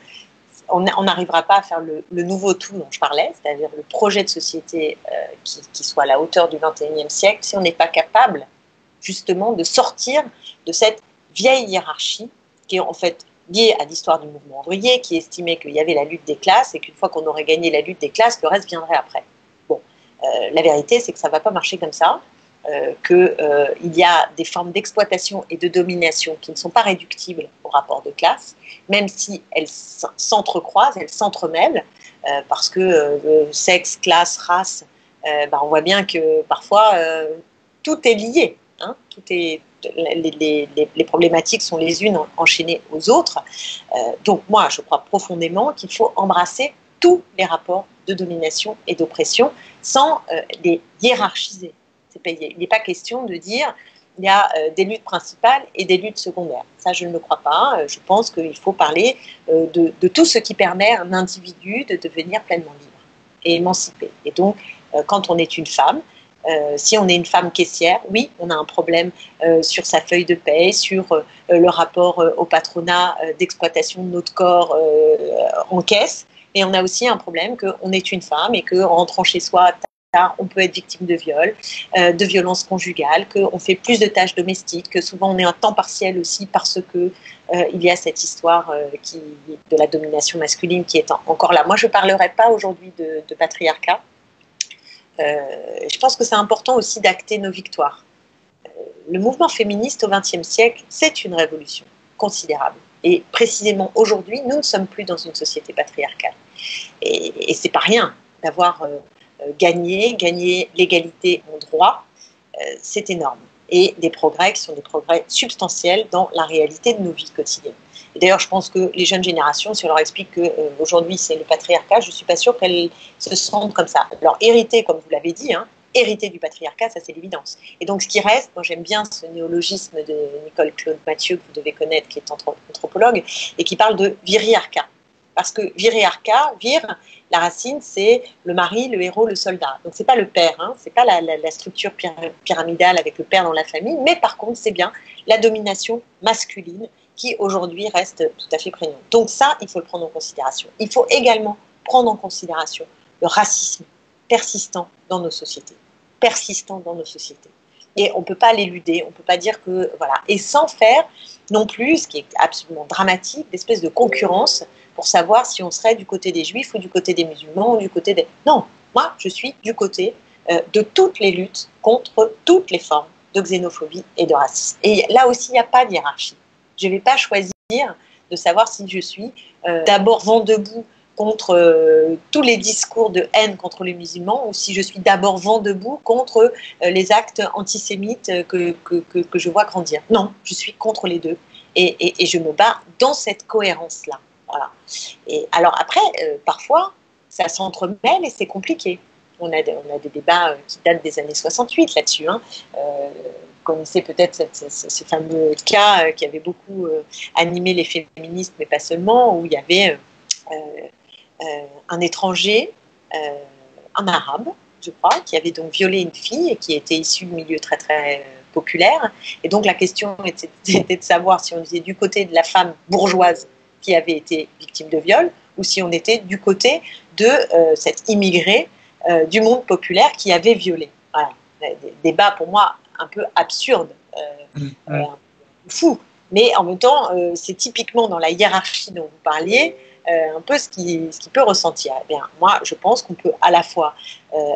on n'arrivera pas à faire le nouveau tout dont je parlais, c'est-à-dire le projet de société qui soit à la hauteur du XXIe siècle, si on n'est pas capable justement de sortir de cette vieille hiérarchie qui est en fait liée à l'histoire du mouvement ouvrier, qui estimait qu'il y avait la lutte des classes et qu'une fois qu'on aurait gagné la lutte des classes, le reste viendrait après. Bon, la vérité, c'est que ça ne va pas marcher comme ça. Qu'il y a des formes d'exploitation et de domination qui ne sont pas réductibles au rapport de classe, même si elles s'entrecroisent, elles s'entremêlent, parce que sexe, classe, race, on voit bien que parfois tout est lié. Hein, les problématiques sont les unes enchaînées aux autres. Donc moi, je crois profondément qu'il faut embrasser tous les rapports de domination et d'oppression sans les hiérarchiser. Il n'est pas question de dire il y a des luttes principales et des luttes secondaires. Ça, je ne le crois pas. Je pense qu'il faut parler de tout ce qui permet à un individu de devenir pleinement libre et émancipé. Et donc, quand on est une femme, si on est une femme caissière, oui, on a un problème sur sa feuille de paie, sur le rapport au patronat d'exploitation de notre corps en caisse. Et on a aussi un problème qu'on est une femme et qu'en rentrant chez soi, on peut être victime de viol, de violences conjugales, qu'on fait plus de tâches domestiques, que souvent on est en temps partiel aussi parce que il y a cette histoire de la domination masculine qui est encore là. Moi, je ne parlerai pas aujourd'hui de patriarcat. Je pense que c'est important aussi d'acter nos victoires. Le mouvement féministe au XXe siècle, c'est une révolution considérable. Et précisément aujourd'hui, nous ne sommes plus dans une société patriarcale. Et ce n'est pas rien d'avoir gagner l'égalité en droit, c'est énorme. et des progrès qui sont des progrès substantiels dans la réalité de nos vies quotidiennes. Et d'ailleurs, je pense que les jeunes générations, si on leur explique qu'aujourd'hui c'est le patriarcat, je ne suis pas sûre qu'elles se sentent comme ça. Alors, hériter, comme vous l'avez dit, hériter du patriarcat, ça c'est l'évidence. Et donc, ce qui reste, moi j'aime bien ce néologisme de Nicole Claude Mathieu, que vous devez connaître, qui est anthropologue, et qui parle de viriarcat. Parce que viriarcat, la racine, c'est le mari, le héros, le soldat. Donc, ce n'est pas le père, ce n'est pas la structure pyramidale avec le père dans la famille, mais par contre, c'est bien la domination masculine qui, aujourd'hui, reste tout à fait prégnante. Donc ça, il faut le prendre en considération. Il faut également prendre en considération le racisme persistant dans nos sociétés. Persistant dans nos sociétés. Et on ne peut pas l'éluder, on ne peut pas dire que... Voilà. Et sans faire non plus, ce qui est absolument dramatique, d'espèce de concurrence pour savoir si on serait du côté des juifs ou du côté des musulmans ou du côté des... Non, moi, je suis du côté de toutes les luttes contre toutes les formes de xénophobie et de racisme. Et là aussi, il n'y a pas de hiérarchie. Je ne vais pas choisir de savoir si je suis d'abord vent debout contre tous les discours de haine contre les musulmans ou si je suis d'abord vent debout contre les actes antisémites que je vois grandir. Non, je suis contre les deux et je me bats dans cette cohérence-là. Voilà. Et alors après, parfois, ça s'entremêle et c'est compliqué. On a des débats qui datent des années 68 là-dessus. Vous connaissez peut-être ce fameux cas qui avait beaucoup animé les féministes, mais pas seulement, où il y avait un étranger, un arabe, je crois, qui avait donc violé une fille et qui était issue de milieu très très populaire. Et donc la question était de savoir si on était du côté de la femme bourgeoise qui avait été victime de viol ou si on était du côté de cette immigrée du monde populaire qui avait violé. Voilà. Des débats pour moi un peu absurdes, un peu fous. Mais en même temps, c'est typiquement dans la hiérarchie dont vous parliez, un peu ce qui peut ressentir. Eh bien, moi, je pense qu'on peut à la fois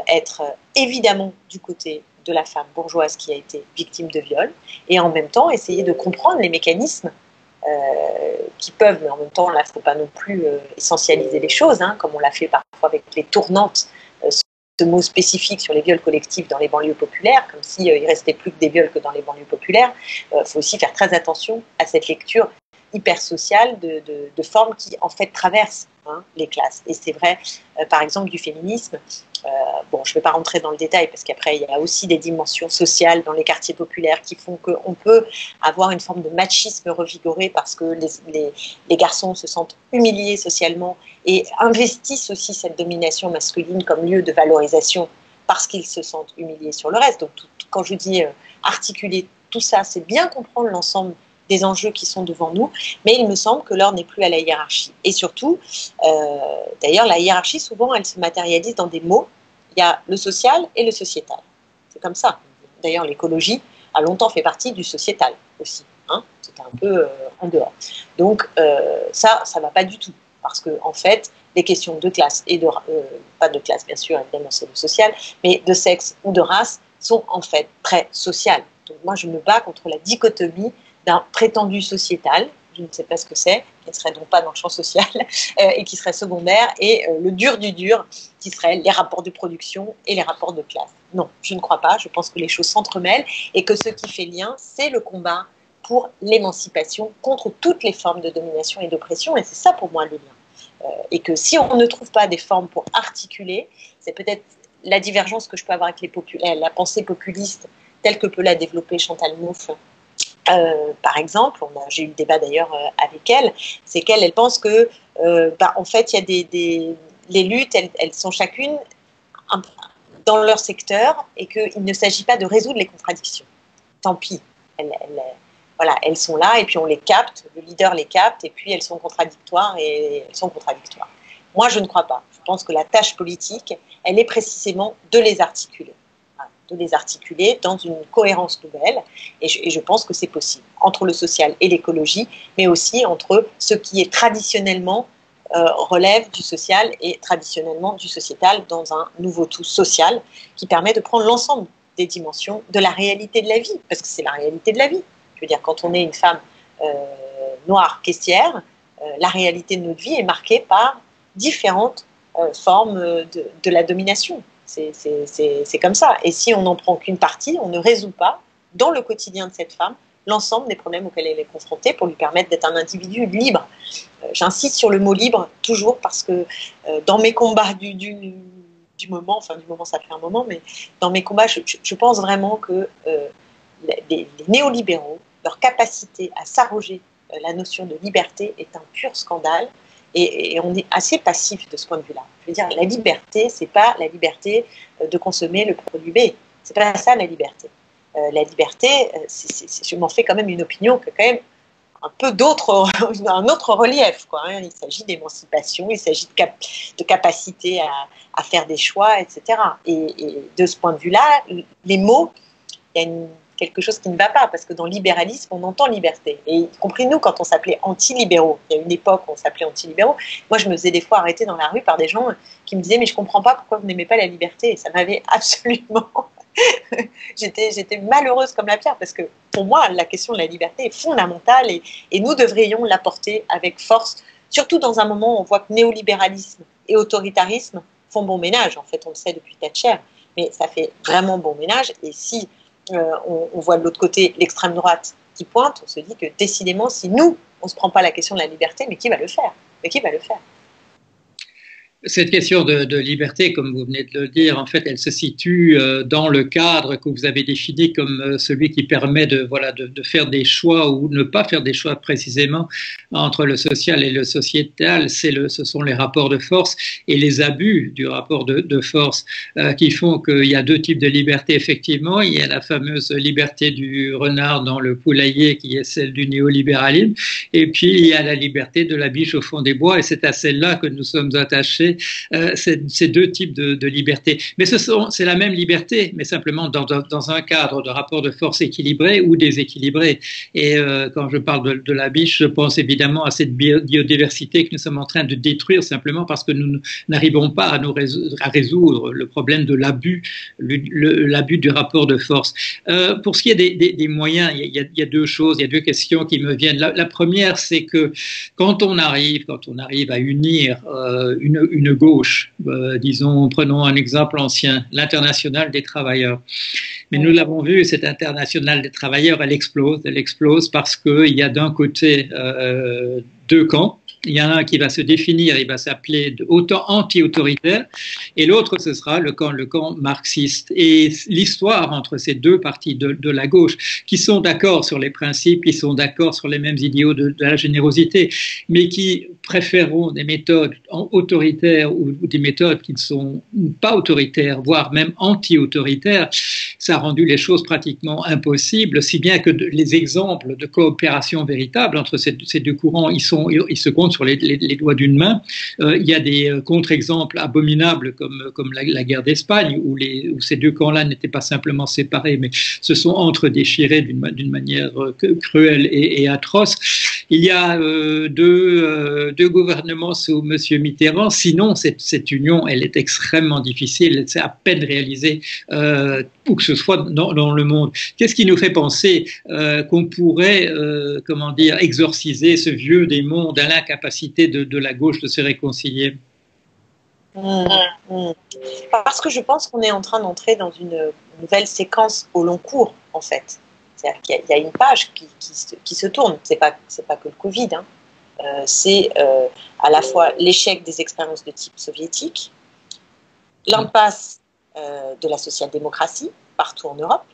être évidemment du côté de la femme bourgeoise qui a été victime de viol et en même temps essayer de comprendre les mécanismes qui peuvent, mais en même temps, là, il ne faut pas non plus essentialiser les choses, comme on l'a fait parfois avec les tournantes, ce mot spécifique sur les viols collectifs dans les banlieues populaires, comme s'il ne restait plus que des viols que dans les banlieues populaires. Il faut aussi faire très attention à cette lecture hyper sociale de formes qui, en fait, traversent les classes. Et c'est vrai, par exemple, du féminisme. Bon, je ne vais pas rentrer dans le détail parce qu'après, il y a aussi des dimensions sociales dans les quartiers populaires qui font qu'on peut avoir une forme de machisme revigoré parce que les garçons se sentent humiliés socialement et investissent aussi cette domination masculine comme lieu de valorisation parce qu'ils se sentent humiliés sur le reste. Donc, quand je dis articuler tout ça, c'est bien comprendre l'ensemble des enjeux qui sont devant nous, mais il me semble que l'heure n'est plus à la hiérarchie. Et surtout, d'ailleurs, la hiérarchie, souvent, elle se matérialise dans des mots. Il y a le social et le sociétal. C'est comme ça. D'ailleurs, l'écologie a longtemps fait partie du sociétal aussi. C'était un peu en dehors. Donc, ça ne va pas du tout. Parce que, en fait, les questions de classe et pas de classe, bien sûr, évidemment, c'est le social, mais de sexe ou de race sont en fait très sociales. Donc, moi, je me bats contre la dichotomie d'un prétendu sociétal, je ne sais pas ce que c'est, qui ne serait donc pas dans le champ social, et qui serait secondaire, et le dur du dur, qui serait les rapports de production et les rapports de classe. Non, je ne crois pas, je pense que les choses s'entremêlent, et que ce qui fait lien, c'est le combat pour l'émancipation contre toutes les formes de domination et d'oppression, et c'est ça pour moi le lien. Et que si on ne trouve pas des formes pour articuler, c'est peut-être la divergence que je peux avoir avec la pensée populiste, telle que peut la développer Chantal Mouffe, par exemple, j'ai eu le débat d'ailleurs avec elle, c'est qu'elle pense que, en fait, il y a les luttes, elles sont chacune dans leur secteur et qu'il ne s'agit pas de résoudre les contradictions. Tant pis, voilà, elles sont là et puis on les capte, le leader les capte et puis elles sont contradictoires et elles sont contradictoires. Moi, je ne crois pas. Je pense que la tâche politique, elle est précisément de les articuler. De les articuler dans une cohérence nouvelle et je pense que c'est possible entre le social et l'écologie, mais aussi entre ce qui est traditionnellement relève du social et traditionnellement du sociétal dans un nouveau tout social qui permet de prendre l'ensemble des dimensions de la réalité de la vie, parce que c'est la réalité de la vie. Je veux dire, quand on est une femme noire caissière, la réalité de notre vie est marquée par différentes formes de la domination. C'est comme ça. Et si on n'en prend qu'une partie, on ne résout pas dans le quotidien de cette femme l'ensemble des problèmes auxquels elle est confrontée pour lui permettre d'être un individu libre. J'insiste sur le mot libre toujours parce que dans mes combats du moment, enfin du moment ça fait un moment, mais dans mes combats, je pense vraiment que les néolibéraux, leur capacité à s'arroger la notion de liberté est un pur scandale et on est assez passif de ce point de vue-là. Je veux dire, la liberté, c'est pas la liberté de consommer le produit B, c'est pas ça la liberté. La liberté, je m'en fais quand même une opinion que quand même un peu un autre relief, quoi, hein. Il s'agit d'émancipation, il s'agit de capacité à faire des choix, etc. Et de ce point de vue-là, les mots, il y a quelque chose qui ne va pas, parce que dans libéralisme, on entend liberté. Et y compris nous, quand on s'appelait anti-libéraux, il y a une époque où on s'appelait anti-libéraux, moi je me faisais des fois arrêter dans la rue par des gens qui me disaient « mais je ne comprends pas pourquoi vous n'aimez pas la liberté ». Et ça m'avait absolument... J'étais malheureuse comme la pierre, parce que pour moi, la question de la liberté est fondamentale et nous devrions l'apporter avec force, surtout dans un moment où on voit que néolibéralisme et autoritarisme font bon ménage. En fait, on le sait depuis Thatcher, mais ça fait vraiment bon ménage. Et si on voit de l'autre côté l'extrême droite qui pointe, on se dit que décidément, si nous, on ne se prend pas la question de la liberté, mais qui va le faire? Mais qui va le faire? Cette question de liberté, comme vous venez de le dire, en fait, elle se situe dans le cadre que vous avez défini comme celui qui permet de faire des choix ou ne pas faire des choix précisément entre le social et le sociétal. Ce sont les rapports de force et les abus du rapport de force qui font qu'il y a deux types de liberté, effectivement. Il y a la fameuse liberté du renard dans le poulailler qui est celle du néolibéralisme, et puis il y a la liberté de la biche au fond des bois, et c'est à celle-là que nous sommes attachés. Ces deux types de liberté. Mais c'est la même liberté, mais simplement dans un cadre de rapport de force équilibré ou déséquilibré. Et quand je parle de la biche, je pense évidemment à cette biodiversité que nous sommes en train de détruire simplement parce que nous n'arrivons pas à résoudre le problème de l'abus, l'abus du rapport de force. Pour ce qui est des moyens, il y a deux choses, il y a deux questions qui me viennent. La première, c'est que quand on arrive à unir une gauche, disons, prenons un exemple ancien, l'Internationale des travailleurs. Mais nous l'avons vu, cette Internationale des travailleurs, elle explose parce qu'il y a d'un côté deux camps. Il y en a un qui va se définir, il va s'appeler autant anti-autoritaire, et l'autre, ce sera le camp marxiste. Et l'histoire entre ces deux parties de la gauche, qui sont d'accord sur les principes, qui sont d'accord sur les mêmes idéaux de la générosité, mais qui préféreront des méthodes autoritaires ou des méthodes qui ne sont pas autoritaires, voire même anti-autoritaires, ça a rendu les choses pratiquement impossibles, si bien que les exemples de coopération véritable entre ces deux courants, ils se comptent sur les doigts d'une main. Il y a des contre-exemples abominables comme la guerre d'Espagne, où ces deux camps-là n'étaient pas simplement séparés, mais se sont entre-déchirés d'une manière cruelle et atroce. Il y a deux gouvernements sous M. Mitterrand. Sinon, cette union, elle est extrêmement difficile. C'est à peine réalisé où que ce soit dans le monde. Qu'est-ce qui nous fait penser qu'on pourrait, exorciser ce vieux démon de l'incapacité de la gauche de se réconcilier? Parce que je pense qu'on est en train d'entrer dans une nouvelle séquence au long cours, en fait. C'est-à-dire qu'il y a une page qui se tourne. C'est pas que le Covid, hein. C'est à la fois l'échec des expériences de type soviétique, l'impasse de la social-démocratie partout en Europe,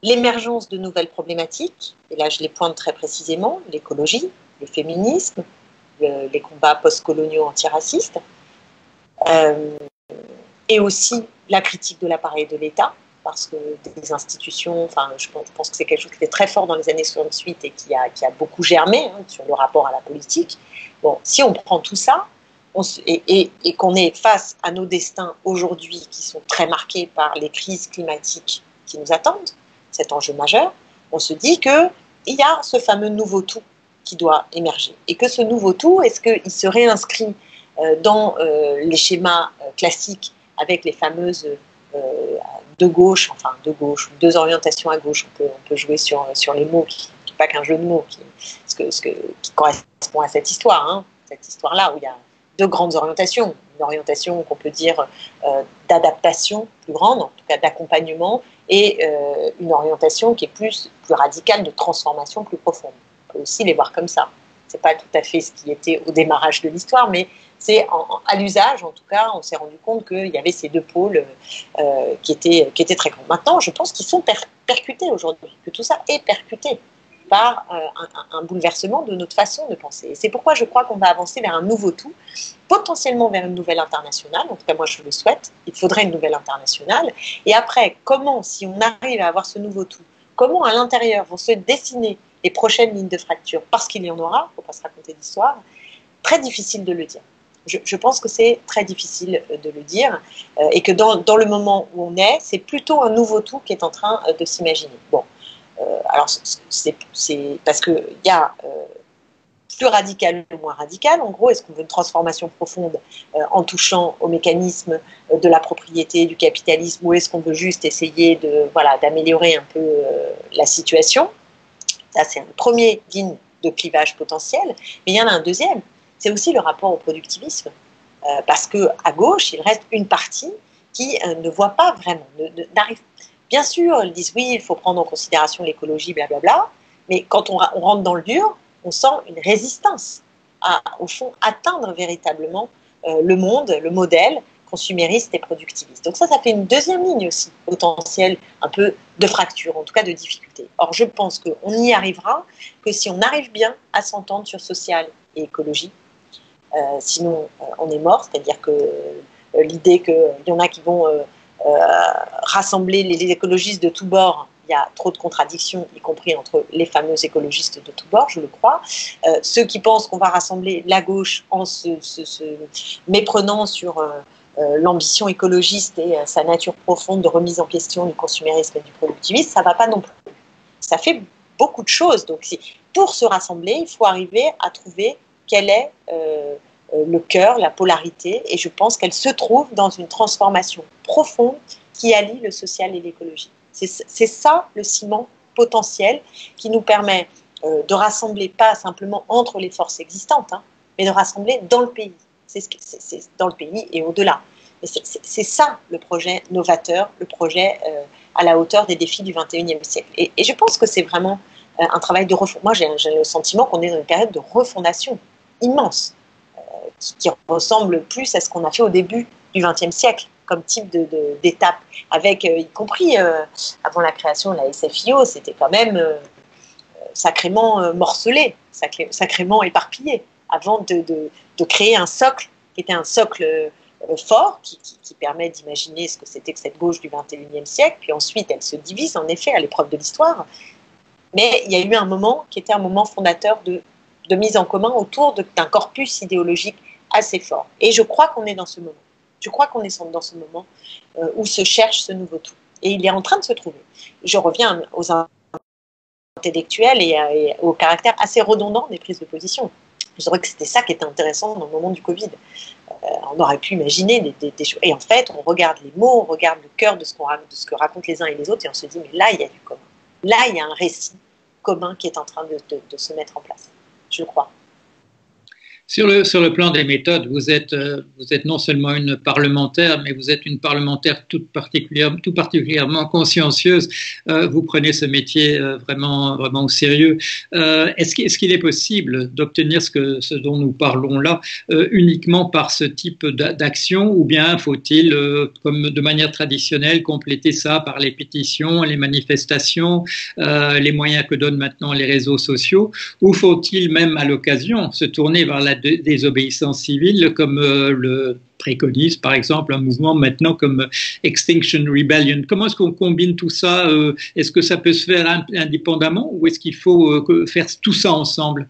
l'émergence de nouvelles problématiques, et là je les pointe très précisément, l'écologie, le féminisme, les combats post-coloniaux antiracistes, et aussi la critique de l'appareil de l'État, parce que des institutions, je pense que c'est quelque chose qui était très fort dans les années 68 et qui a beaucoup germé sur le rapport à la politique. Bon, si on prend tout ça, et qu'on est face à nos destins aujourd'hui qui sont très marqués par les crises climatiques qui nous attendent, cet enjeu majeur, on se dit qu'il y a ce fameux nouveau tout qui doit émerger. Et que ce nouveau tout, est-ce qu'il se réinscrit dans les schémas classiques avec les fameuses de gauche, deux orientations à gauche, on peut jouer sur les mots, qui n'est pas qu'un jeu de mots, qui correspond à cette histoire, cette histoire-là où il y a deux grandes orientations, une orientation qu'on peut dire d'adaptation plus grande, en tout cas d'accompagnement, et une orientation qui est plus radicale, de transformation plus profonde. On peut aussi les voir comme ça. Ce n'est pas tout à fait ce qui était au démarrage de l'histoire, mais c'est à l'usage, en tout cas, on s'est rendu compte qu'il y avait ces deux pôles qui étaient très grands. Maintenant, je pense qu'ils sont percutés aujourd'hui, que tout ça est percuté par un bouleversement de notre façon de penser. Et c'est pourquoi je crois qu'on va avancer vers un nouveau tout, potentiellement vers une nouvelle internationale. En tout cas, moi, je le souhaite. Il faudrait une nouvelle internationale. Et après, comment, si on arrive à avoir ce nouveau tout, comment à l'intérieur vont se dessiner les prochaines lignes de fracture, parce qu'il y en aura, il ne faut pas se raconter d'histoire, très difficile de le dire. Je pense que c'est très difficile de le dire et que dans le moment où on est, c'est plutôt un nouveau tout qui est en train de s'imaginer. Bon, alors c'est parce qu'il y a plus radical ou moins radical. En gros, est-ce qu'on veut une transformation profonde en touchant aux mécanismes de la propriété, du capitalisme, ou est-ce qu'on veut juste essayer d'améliorer un peu la situation? Ça, c'est une première ligne de clivage potentiel. Mais il y en a un deuxième, c'est aussi le rapport au productivisme. Parce qu'à gauche, il reste une partie qui ne voit pas vraiment, n'arrive. Bien sûr, ils disent oui, il faut prendre en considération l'écologie, blablabla, mais quand on rentre dans le dur, on sent une résistance à, au fond, atteindre véritablement le monde, le modèle consumériste et productiviste. Donc ça fait une deuxième ligne aussi, potentielle, un peu de fracture, en tout cas de difficulté. Or, je pense qu'on n'y arrivera que si on arrive bien à s'entendre sur social et écologie. Sinon, on est mort, c'est-à-dire que l'idée qu'il y en a qui vont rassembler les écologistes de tous bords, il y a trop de contradictions, y compris entre les fameux écologistes de tous bords, je le crois. Ceux qui pensent qu'on va rassembler la gauche en se méprenant sur l'ambition écologiste et sa nature profonde de remise en question du consumérisme et du productivisme, ça ne va pas non plus. Ça fait beaucoup de choses. Donc, pour se rassembler, il faut arriver à trouver quel est le cœur, la polarité, et je pense qu'elle se trouve dans une transformation profonde qui allie le social et l'écologie. C'est ça le ciment potentiel qui nous permet de rassembler pas simplement entre les forces existantes, mais de rassembler dans le pays. C'est dans le pays et au-delà. C'est ça le projet novateur, le projet à la hauteur des défis du XXIe siècle. Et je pense que c'est vraiment un travail de refondation. Moi, j'ai le sentiment qu'on est dans une période de refondation immense, qui ressemble plus à ce qu'on a fait au début du XXe siècle, comme type d'étape, avec, y compris avant la création de la SFIO, c'était quand même sacrément morcelé, sacrément éparpillé, avant de créer un socle, qui était un socle fort, qui permet d'imaginer ce que c'était que cette gauche du XXIe siècle, puis ensuite elle se divise en effet à l'épreuve de l'histoire, mais il y a eu un moment qui était un moment fondateur de mise en commun autour d'un corpus idéologique assez fort. Et je crois qu'on est dans ce moment. Je crois qu'on est dans ce moment où se cherche ce nouveau tout. Et il est en train de se trouver. Je reviens aux intellectuels et au caractère assez redondant des prises de position. Je dirais que c'était ça qui était intéressant dans le moment du Covid. On aurait pu imaginer des choses. Et en fait, on regarde les mots, on regarde le cœur de ce que racontent les uns et les autres, et on se dit, mais là, il y a du commun. Là, il y a un récit commun qui est en train de se mettre en place, je crois. Sur le plan des méthodes, vous êtes non seulement une parlementaire, mais vous êtes une parlementaire tout particulièrement consciencieuse. Vous prenez ce métier vraiment au sérieux. Est-ce qu'il est possible d'obtenir ce dont nous parlons là uniquement par ce type d'action, ou bien faut-il, comme de manière traditionnelle, compléter ça par les pétitions, les manifestations, les moyens que donnent maintenant les réseaux sociaux, ou faut-il même à l'occasion se tourner vers la désobéissance civile, comme le préconise par exemple un mouvement maintenant comme Extinction Rebellion? Comment est-ce qu'on combine tout ça? Est-ce que ça peut se faire indépendamment, ou est-ce qu'il faut faire tout ça ensemble?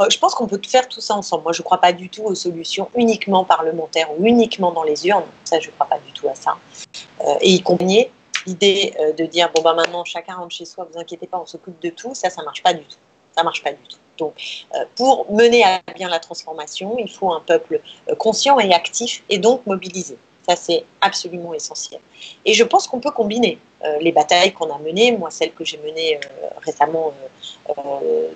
Je pense qu'on peut faire tout ça ensemble. Moi, je ne crois pas du tout aux solutions uniquement parlementaires ou uniquement dans les urnes. Ça, je ne crois pas du tout à ça. Et y combiner l'idée de dire, bon, maintenant, chacun rentre chez soi, vous inquiétez pas, on s'occupe de tout, ça ne marche pas du tout. Ça marche pas du tout. Donc, pour mener à bien la transformation, il faut un peuple conscient et actif, et donc mobilisé. Ça, c'est absolument essentiel. Et je pense qu'on peut combiner les batailles qu'on a menées, moi, celle que j'ai menée récemment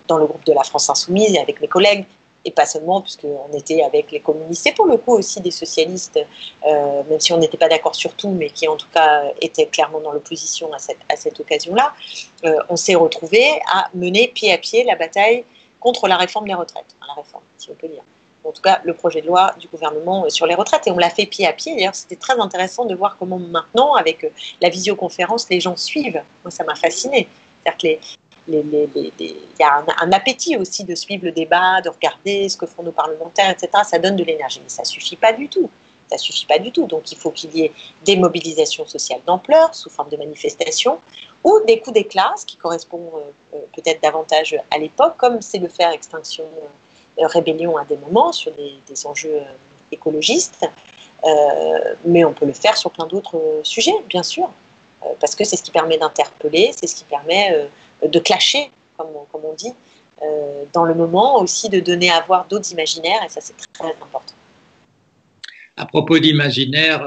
dans le groupe de la France Insoumise, avec mes collègues, et pas seulement, puisqu'on était avec les communistes, et pour le coup aussi des socialistes, même si on n'était pas d'accord sur tout, mais qui en tout cas étaient clairement dans l'opposition à cette occasion-là, on s'est retrouvés à mener pied à pied la bataille contre la réforme des retraites, enfin, la réforme, si on peut dire. En tout cas, le projet de loi du gouvernement sur les retraites, et on l'a fait pied à pied. D'ailleurs, c'était très intéressant de voir comment maintenant, avec la visioconférence, les gens suivent. Moi, ça m'a fasciné. C'est-à-dire que il y a un appétit aussi de suivre le débat, de regarder ce que font nos parlementaires, etc. Ça donne de l'énergie, mais ça ne suffit pas du tout. Ça suffit pas du tout. Donc, il faut qu'il y ait des mobilisations sociales d'ampleur, sous forme de manifestations, ou des coups d'éclat, ce qui correspond peut-être davantage à l'époque, comme c'est le faire Extinction Rébellion à des moments, sur des enjeux écologistes. Mais on peut le faire sur plein d'autres sujets, bien sûr, parce que c'est ce qui permet d'interpeller, c'est ce qui permet de clasher, comme on dit, dans le moment, aussi de donner à voir d'autres imaginaires, et ça c'est très important. À propos d'imaginaire,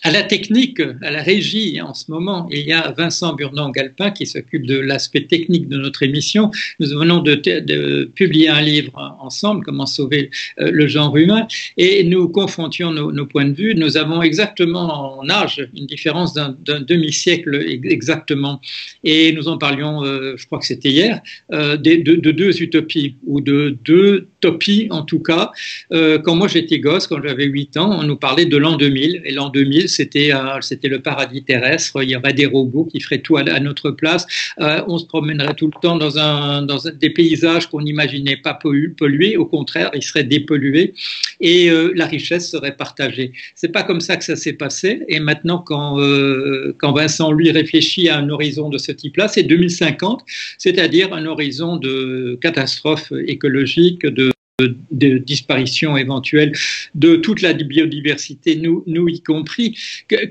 à la technique, à la régie, en ce moment, il y a Vincent Burnand-Galpin qui s'occupe de l'aspect technique de notre émission. Nous venons de publier un livre ensemble, Comment sauver le genre humain, et nous confrontions nos points de vue. Nous avons exactement en âge une différence d'un demi-siècle exactement, et nous en parlions, je crois que c'était hier, de deux utopies, ou de deux topies en tout cas. Quand moi j'étais gosse, quand j'avais 8 ans, on nous parlait de l'an 2000, et l'an 2000 c'était le paradis terrestre, il y aurait des robots qui feraient tout à notre place, on se promènerait tout le temps dans des paysages qu'on n'imaginait pas pollués, au contraire, ils seraient dépollués, et la richesse serait partagée. C'est pas comme ça que ça s'est passé, et maintenant quand Vincent, lui, réfléchit à un horizon de ce type-là, c'est 2050, c'est-à-dire un horizon de catastrophe écologique, de disparition éventuelle de toute la biodiversité, nous y compris.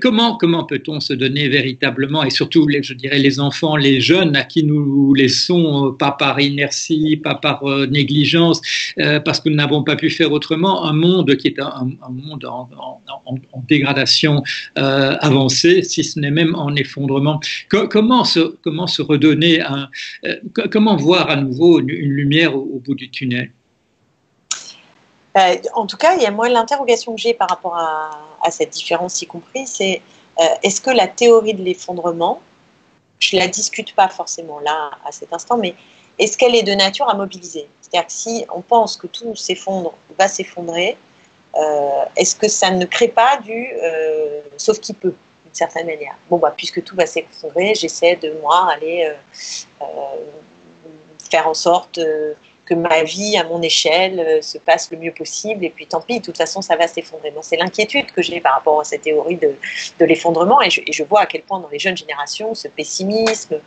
Comment peut-on se donner véritablement, et surtout, je dirais, les enfants, les jeunes, à qui nous laissons, pas par inertie, pas par négligence, parce que nous n'avons pas pu faire autrement, un monde qui est un monde en dégradation avancée, si ce n'est même en effondrement. Comment se redonner, comment voir à nouveau une lumière au bout du tunnel? En tout cas, moi, l'interrogation que j'ai par rapport à cette différence, y compris, c'est est-ce que la théorie de l'effondrement, je ne la discute pas forcément là, à cet instant, mais est-ce qu'elle est de nature à mobiliser? C'est-à-dire que si on pense que tout va s'effondrer, est-ce que ça ne crée pas sauf qui peut, d'une certaine manière? Bon, puisque tout va s'effondrer, j'essaie de, moi, aller faire en sorte que ma vie, à mon échelle, se passe le mieux possible, et puis tant pis, de toute façon, ça va s'effondrer. Moi, c'est l'inquiétude que j'ai par rapport à cette théorie de l'effondrement, et je vois à quel point dans les jeunes générations, ce pessimisme,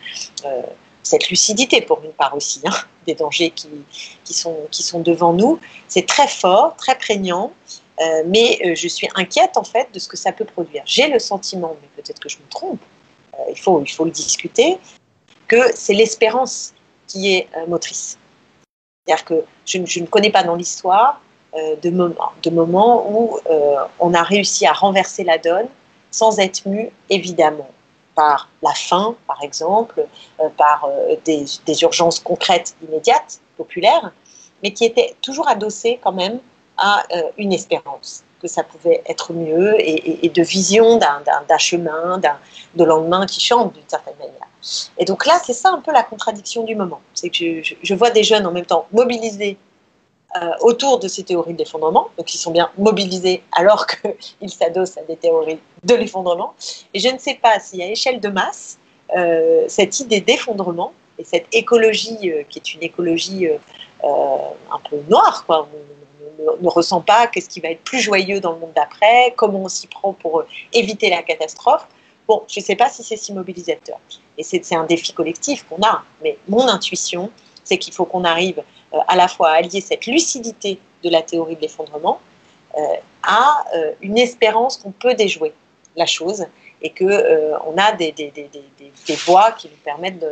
cette lucidité, pour une part aussi, des dangers qui sont devant nous, c'est très fort, très prégnant, mais je suis inquiète, en fait, de ce que ça peut produire. J'ai le sentiment, mais peut-être que je me trompe, il faut le discuter, que c'est l'espérance qui est motrice. C'est-à-dire que je ne connais pas dans l'histoire de moments où on a réussi à renverser la donne sans être mu, évidemment, par la faim, par exemple, par des urgences concrètes, immédiates, populaires, mais qui étaient toujours adossées quand même à une espérance, que ça pouvait être mieux, et de vision d'un chemin, de lendemain qui chante d'une certaine manière. Et donc là, c'est ça un peu la contradiction du moment. C'est que je vois des jeunes en même temps mobilisés autour de ces théories de l'effondrement, donc ils sont bien mobilisés alors qu'ils s'adossent à des théories de l'effondrement. Et je ne sais pas si à échelle de masse, cette idée d'effondrement et cette écologie qui est une écologie un peu noire, quoi. On ne ressent pas qu'est-ce qui va être plus joyeux dans le monde d'après, comment on s'y prend pour éviter la catastrophe. Bon, je ne sais pas si c'est si mobilisateur. Et c'est un défi collectif qu'on a. Mais mon intuition, c'est qu'il faut qu'on arrive à la fois à allier cette lucidité de la théorie de l'effondrement à une espérance qu'on peut déjouer la chose, et qu'on a des voies qui nous permettent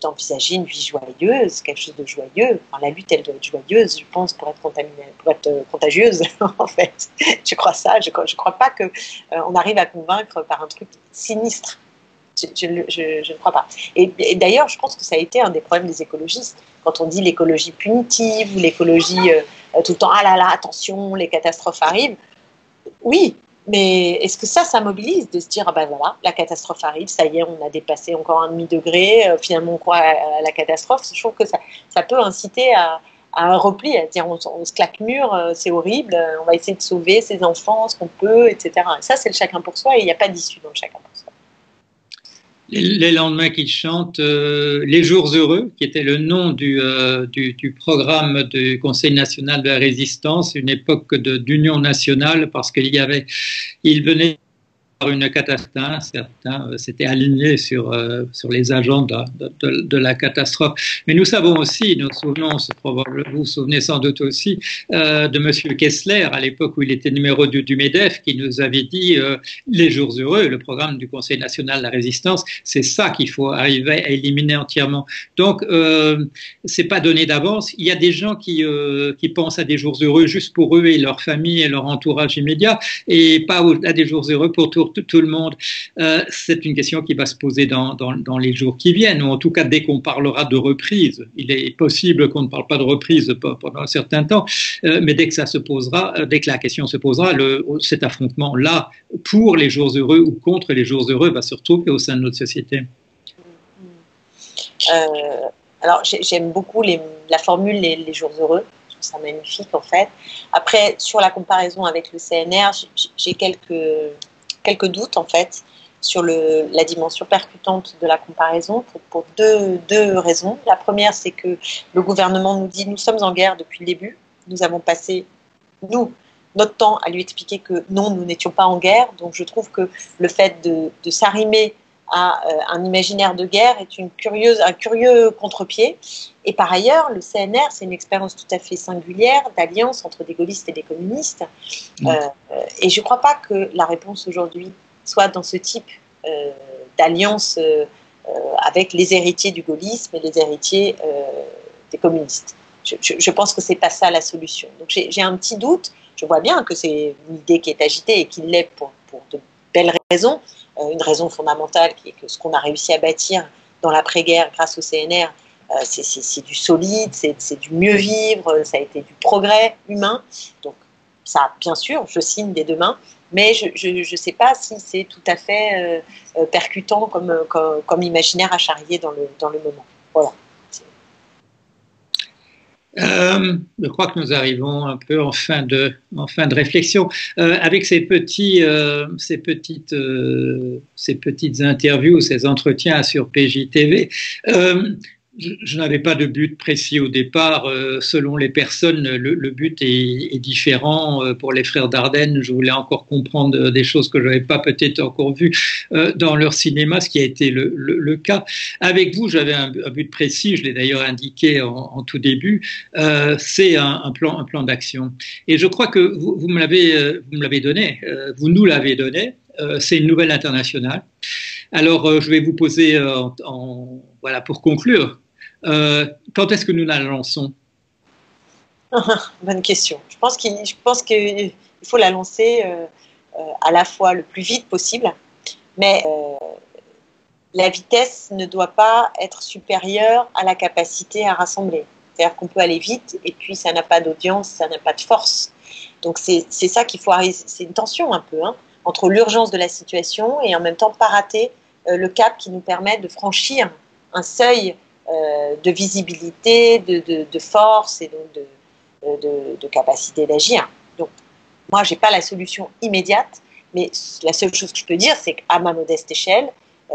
d'envisager une vie joyeuse, quelque chose de joyeux. Enfin, la lutte, elle doit être joyeuse, je pense, pour être contagieuse, en fait. Je crois ça. Je crois pas qu'on arrive à convaincre par un truc sinistre. Je ne crois pas. Et d'ailleurs, je pense que ça a été un des problèmes des écologistes. Quand on dit l'écologie punitive ou l'écologie tout le temps, ah là là, attention, les catastrophes arrivent. Oui, mais est-ce que ça mobilise de se dire, ah ben voilà, la catastrophe arrive, ça y est, on a dépassé encore 1,5 degré, finalement on croit à la catastrophe. Je trouve que ça peut inciter à un repli, à dire on se claque mur, c'est horrible, on va essayer de sauver ses enfants, ce qu'on peut, etc. Et ça, c'est le chacun pour soi et il n'y a pas d'issue dans le chacun pour soi. Les lendemains qui chantent, Les Jours Heureux, qui était le nom du programme du Conseil national de la résistance, une époque d'union nationale, parce il venait une catastrophe, certains s'étaient alignés sur les agents de la catastrophe. Mais nous savons aussi, nous vous vous souvenez sans doute aussi, de M. Kessler, à l'époque où il était numéro 2 du MEDEF, qui nous avait dit les jours heureux, le programme du Conseil national de la résistance, c'est ça qu'il faut arriver à éliminer entièrement. Donc, c'est pas donné d'avance. Il y a des gens qui pensent à des jours heureux juste pour eux et leur famille et leur entourage immédiat, et pas à des jours heureux pour tout le monde. C'est une question qui va se poser dans les jours qui viennent, ou en tout cas dès qu'on parlera de reprise. Il est possible qu'on ne parle pas de reprise pendant un certain temps, mais dès que la question se posera, cet affrontement-là, pour les jours heureux ou contre les jours heureux, va se retrouver au sein de notre société. Alors, j'aime beaucoup la formule les jours heureux. Je trouve ça magnifique, en fait. Après, sur la comparaison avec le CNR, j'ai quelques doutes, en fait, sur la dimension percutante de la comparaison pour deux raisons. La première, c'est que le gouvernement nous dit « nous sommes en guerre depuis le début, nous avons passé, notre temps à lui expliquer que non, nous n'étions pas en guerre ». Donc je trouve que le fait de s'arrimer à un imaginaire de guerre est un curieux contre-pied. Et par ailleurs, le CNR, c'est une expérience tout à fait singulière d'alliance entre des gaullistes et des communistes. Et je ne crois pas que la réponse aujourd'hui soit dans ce type d'alliance avec les héritiers du gaullisme et les héritiers des communistes. Je pense que ce n'est pas ça la solution. Donc j'ai un petit doute. Je vois bien que c'est une idée qui est agitée et qui l'est pour de belles raisons. Une raison fondamentale qui est que ce qu'on a réussi à bâtir dans l'après-guerre grâce au CNR, c'est du solide, c'est du mieux vivre, ça a été du progrès humain. Donc ça, bien sûr, je signe des deux mains, mais je ne sais pas si c'est tout à fait percutant comme imaginaire à charrier dans le moment. Voilà. Je crois que nous arrivons un peu en fin de réflexion. Avec ces petites interviews, ces entretiens sur PJTV, je n'avais pas de but précis au départ. Selon les personnes, le but est différent. Pour les frères Dardenne, je voulais encore comprendre des choses que je n'avais pas peut-être encore vues dans leur cinéma, ce qui a été le cas. Avec vous, j'avais un but précis, je l'ai d'ailleurs indiqué en tout début, c'est un plan d'action. Et je crois que vous me l'avez donné, vous nous l'avez donné. C'est une nouvelle internationale. Alors, je vais vous poser, voilà, pour conclure, quand est-ce que nous la lançons? Bonne question. Je pense qu'il faut la lancer à la fois le plus vite possible, mais la vitesse ne doit pas être supérieure à la capacité à rassembler. C'est-à-dire qu'on peut aller vite et puis ça n'a pas d'audience, ça n'a pas de force. Donc c'est ça qu'il faut arriver. C'est une tension un peu entre l'urgence de la situation et en même temps pas rater le cap qui nous permet de franchir un seuil de visibilité, de force et donc de capacité d'agir. Donc moi, je n'ai pas la solution immédiate, mais la seule chose que je peux dire, c'est qu'à ma modeste échelle,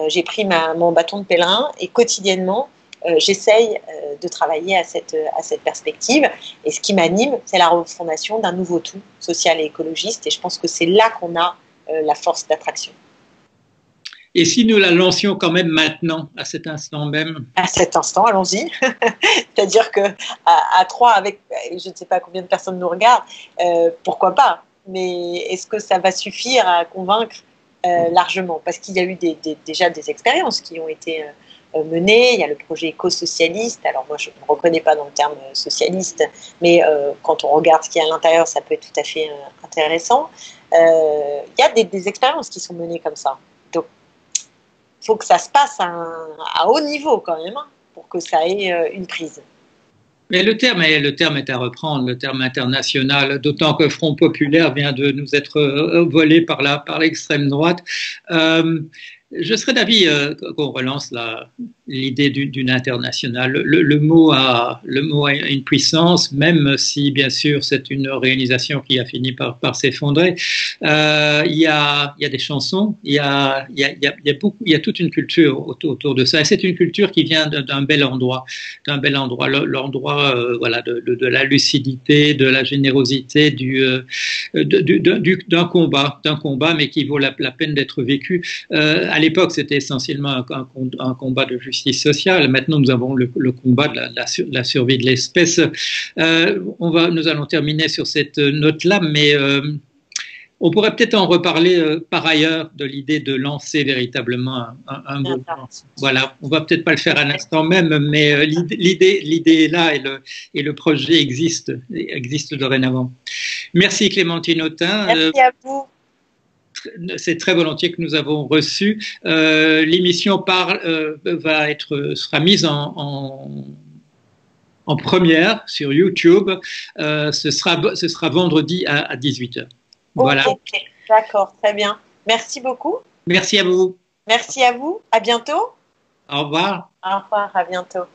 j'ai pris mon bâton de pèlerin et quotidiennement, j'essaye de travailler à cette perspective. Et ce qui m'anime, c'est la refondation d'un nouveau tout social et écologiste. Et je pense que c'est là qu'on a la force d'attraction. Et si nous la lancions quand même maintenant, à cet instant même? À cet instant, allons-y. C'est-à-dire qu'à 3, avec je ne sais pas combien de personnes nous regardent, pourquoi pas? Mais est-ce que ça va suffire à convaincre largement? Parce qu'il y a eu déjà des expériences qui ont été menées. Il y a le projet éco-socialiste. Alors moi, je ne me reconnais pas dans le terme socialiste, mais quand on regarde ce qu'il y a à l'intérieur, ça peut être tout à fait intéressant. Il y a des expériences qui sont menées comme ça. Donc, faut que ça se passe à haut niveau quand même, hein, pour que ça ait une prise. Mais le terme est à reprendre, le terme international, d'autant que Front Populaire vient de nous être volé par l'extrême droite. Je serais d'avis qu'on relance l'idée d'une internationale. Le mot a une puissance, même si, bien sûr, c'est une organisation qui a fini par s'effondrer. Il y a des chansons, il y a toute une culture autour de ça. Et c'est une culture qui vient d'un bel endroit, l'endroit voilà, de la lucidité, de la générosité, d'un combat, mais qui vaut la peine d'être vécu. À l'époque, c'était essentiellement un combat de justice sociale. Maintenant, nous avons le combat de la survie de l'espèce. Nous allons terminer sur cette note-là, mais on pourrait peut-être en reparler par ailleurs de l'idée de lancer véritablement un mouvement. Voilà, on va peut-être pas le faire à l'instant même, mais l'idée est là et le projet existe dorénavant. Merci Clémentine Autain. Merci à vous. C'est très volontiers que nous avons reçu. L'émission sera mise en première sur YouTube. Ce sera vendredi à 18h. Voilà. Okay. D'accord, très bien. Merci beaucoup. Merci à vous. Merci à vous. À bientôt. Au revoir. Au revoir, à bientôt.